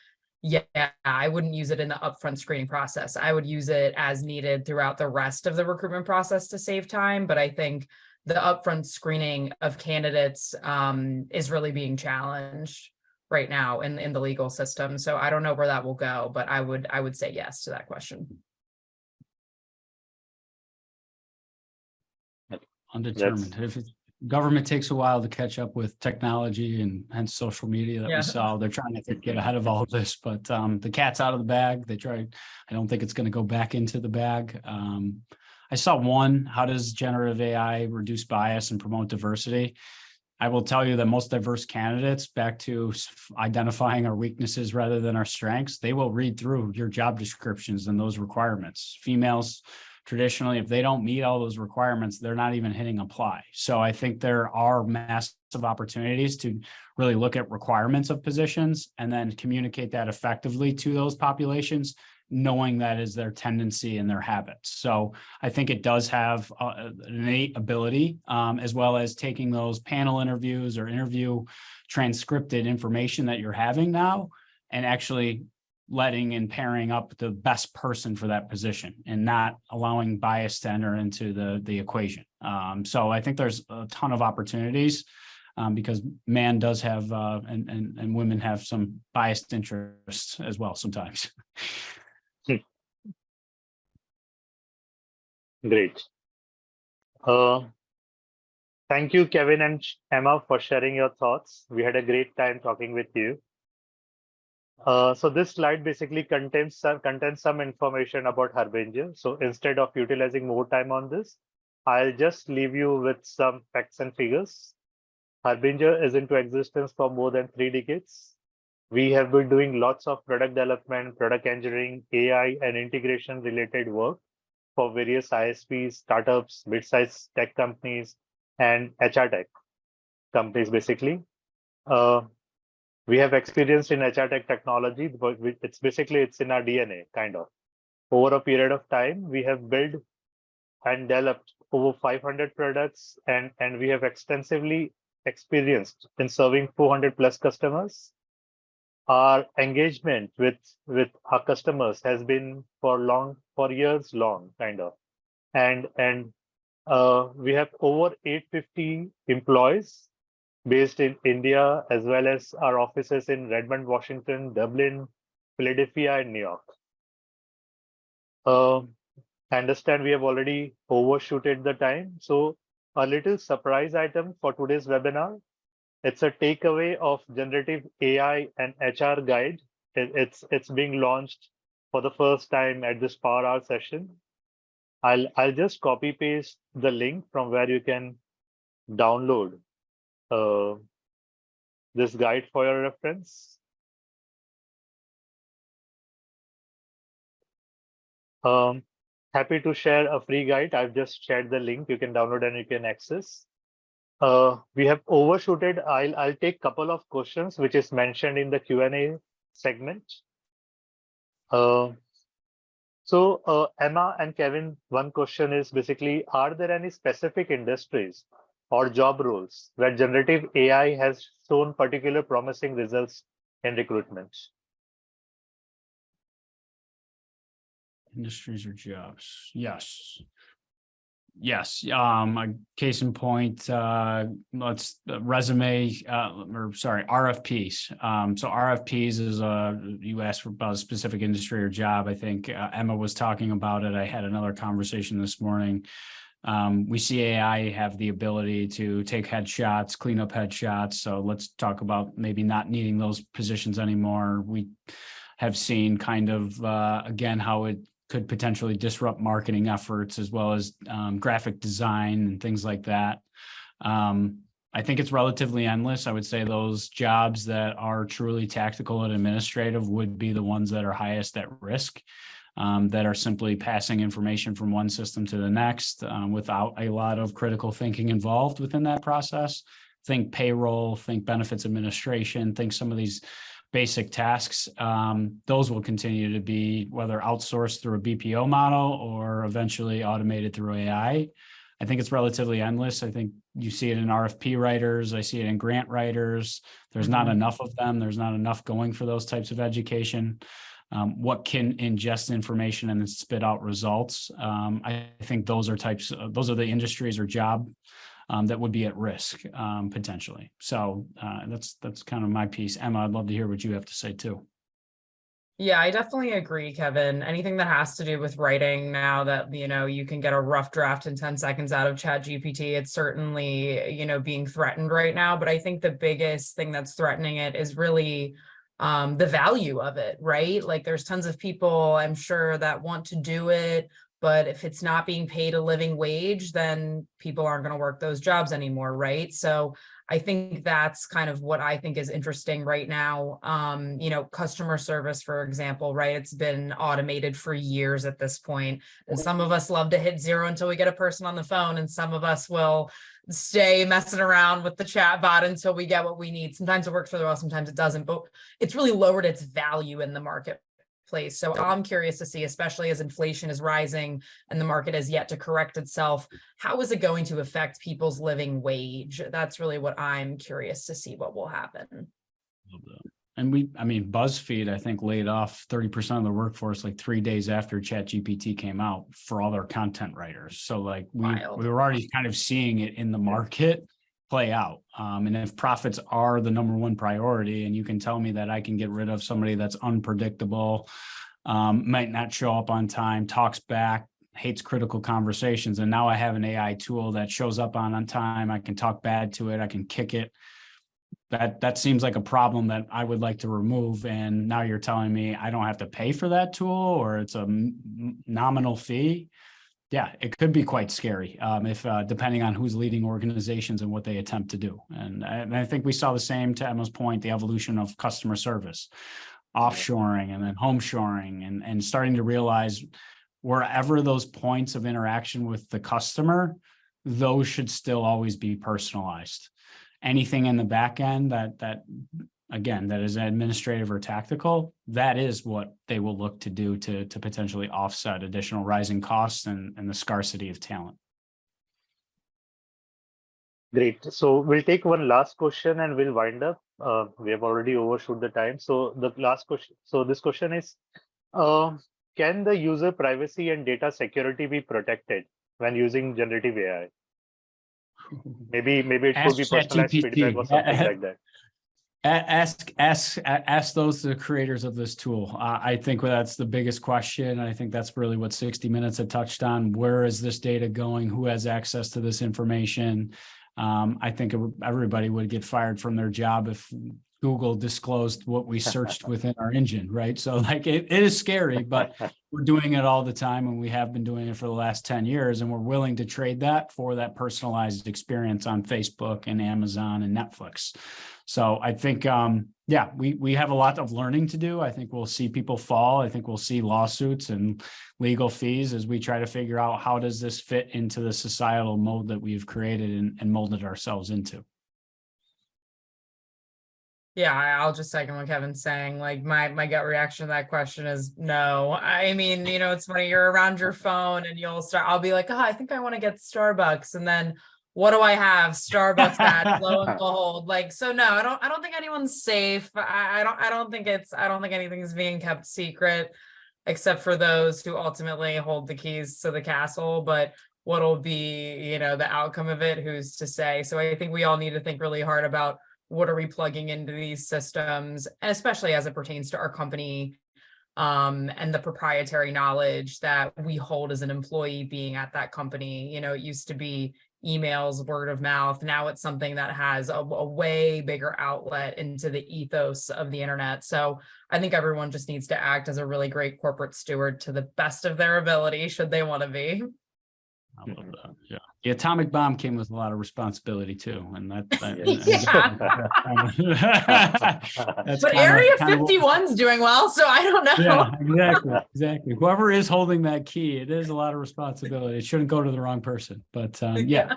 yeah, I wouldn't use it in the upfront screening process. I would use it as needed throughout the rest of the recruitment process to save time. But I think the upfront screening of candidates is really being challenged right now in the legal system. So I don't know where that will go, but I would say yes to that question. Undetermined. If government takes a while to catch up with technology and hence social media that we saw, they're trying to get ahead of all of this, but the cat's out of the bag. I don't think it's going to go back into the bag. I saw one, how does generative AI reduce bias and promote diversity? I will tell you that most diverse candidates, back to identifying our weaknesses rather than our strengths, they will read through your job descriptions and those requirements. Females, traditionally, if they don't meet all those requirements, they're not even hitting apply. So I think there are massive opportunities to really look at requirements of positions and then communicate that effectively to those populations, knowing that is their tendency and their habits. So I think it does have an innate ability, as well as taking those panel interviews or interview transcripted information that you're having now and actually letting and pairing up the best person for that position and not allowing bias to enter into the equation. So I think there's a ton of opportunities because man does have, and women have some biased interests as well sometimes. Great. Thank you, Kevin and Emma, for sharing your thoughts. We had a great time talking with you. So this slide basically contains some information about Harbinger. So instead of utilizing more time on this, I'll just leave you with some facts and figures. Harbinger is into existence for more than 3 decades. We have been doing lots of product development, product engineering, AI, and integration related work for various ISPs, startups, mid-sized tech companies, and HR tech companies, basically. We have experience in HR tech technology, but it's in our DNA, kind of. Over a period of time, we have built and developed over 500 products, and we have extensively experienced in serving 400 plus customers. Our engagement with our customers has been for years long, kind of, and we have over 850 employees based in India, as well as our offices in Redmond, Washington, Dublin, Philadelphia, and New York. I understand we have already overshooted the time, so a little surprise item for today's webinar. It's a takeaway of generative AI and HR guide. It's being launched for the first time at this Power Hour session. I'll just copy paste the link from where you can download this guide for your reference. Happy to share a free guide. I've just shared the link. You can download and you can access. We have overshooted. I'll take a couple of questions, which is mentioned in the Q&A segment. So Emma and Kevin, one question is basically, are there any specific industries or job roles where generative AI has shown particular promising results in recruitment? Industries or jobs? Yes. A case in point, RFPs. So RFPs is you asked about a specific industry or job. I think Emma was talking about it. I had another conversation this morning. We see AI have the ability to take headshots, clean up headshots. So let's talk about maybe not needing those positions anymore. We have seen kind of, again, how it could potentially disrupt marketing efforts, as well as graphic design and things like that. I think it's relatively endless. I would say those jobs that are truly tactical and administrative would be the ones that are highest at risk, that are simply passing information from one system to the next without a lot of critical thinking involved within that process. Think payroll, think benefits administration, think some of these basic tasks. Those will continue to be whether outsourced through a BPO model or eventually automated through AI. I think it's relatively endless. I think you see it in RFP writers. I see it in grant writers. There's not enough of them. There's not enough going for those types of education. What can ingest information and then spit out results? I think those are the industries or job that would be at risk potentially. So that's kind of my piece. Emma, I'd love to hear what you have to say too. Yeah, I definitely agree, Kevin. Anything that has to do with writing now that, you can get a rough draft in 10 seconds out of ChatGPT, it's certainly, being threatened right now. But I think the biggest thing that's threatening it is really the value of it, right? Like there's tons of people, I'm sure, that want to do it. But if it's not being paid a living wage, then people aren't going to work those jobs anymore, right? So I think that's kind of what I think is interesting right now. Customer service, for example, right? It's been automated for years at this point. And some of us love to hit zero until we get a person on the phone. And some of us will stay messing around with the chat bot until we get what we need. Sometimes it works really well, sometimes it doesn't, but it's really lowered its value in the market. So I'm curious to see, especially as inflation is rising and the market has yet to correct itself, how is it going to affect people's living wage? That's really what I'm curious to see what will happen. And BuzzFeed, I think, laid off 30% of the workforce like 3 days after ChatGPT came out for all their content writers. So like we were already kind of seeing it in the market play out. And if profits are the number one priority, and you can tell me that I can get rid of somebody that's unpredictable, might not show up on time, talks back, hates critical conversations. And now I have an AI tool that shows up on time. I can talk bad to it. I can kick it. That seems like a problem that I would like to remove. And now you're telling me I don't have to pay for that tool, or it's a nominal fee. Yeah, it could be quite scary if depending on who's leading organizations and what they attempt to do. And I think we saw the same, to Emma's point, the evolution of customer service, offshoring and then homeshoring, and starting to realize wherever those points of interaction with the customer, those should still always be personalized. Anything in the back end that again, that is administrative or tactical, that is what they will look to do to potentially offset additional rising costs and the scarcity of talent. Great. So we'll take one last question and we'll wind up. We have already overshoot the time. So the last question. So this question is, can the user privacy and data security be protected when using generative AI? Maybe it could be personalized feedback or something like that. Ask those the creators of this tool. I think that's the biggest question. I think that's really what 60 Minutes had touched on. Where is this data going? Who has access to this information? I think everybody would get fired from their job if Google disclosed what we searched within our engine, right? So like it is scary, but we're doing it all the time, and we have been doing it for the last 10 years, and we're willing to trade that for that personalized experience on Facebook and Amazon and Netflix. So I think, yeah, we have a lot of learning to do. I think we'll see people fall. I think we'll see lawsuits and legal fees as we try to figure out how does this fit into the societal mold that we've created and molded ourselves into. Yeah, I'll just second what Kevin's saying. Like my gut reaction to that question is no. I mean, it's funny, you're around your phone and I'll be like, oh, I think I want to get Starbucks. And then what do I have? Starbucks ad, lo and behold. Like, so no, I don't think anyone's safe. I don't think anything's being kept secret, except for those who ultimately hold the keys to the castle. But what'll be, the outcome of it, who's to say? So I think we all need to think really hard about what are we plugging into these systems, and especially as it pertains to our company, and the proprietary knowledge that we hold as an employee being at that company. It used to be emails, word of mouth. Now it's something that has a way bigger outlet into the ethos of the internet. So I think everyone just needs to act as a really great corporate steward to the best of their ability, should they want to be. I love that. Yeah. The atomic bomb came with a lot of responsibility too. And that's but Area 51's doing well, so I don't know. Yeah, exactly. Whoever is holding that key, it is a lot of responsibility. It shouldn't go to the wrong person. But yeah,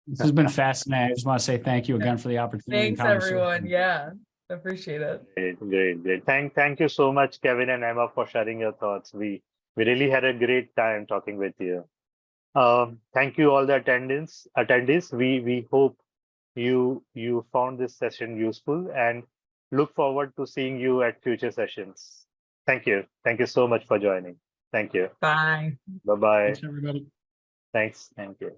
this has been fascinating. I just want to say thank you again for the opportunity. Thanks, everyone. Yeah, appreciate it. Great. Thank you so much, Kevin and Emma, for sharing your thoughts. We really had a great time talking with you. Thank you all the attendees. We hope you found this session useful and look forward to seeing you at future sessions. Thank you so much for joining. Thank you. Bye. Bye. Thanks, everybody. Thanks. Thank you.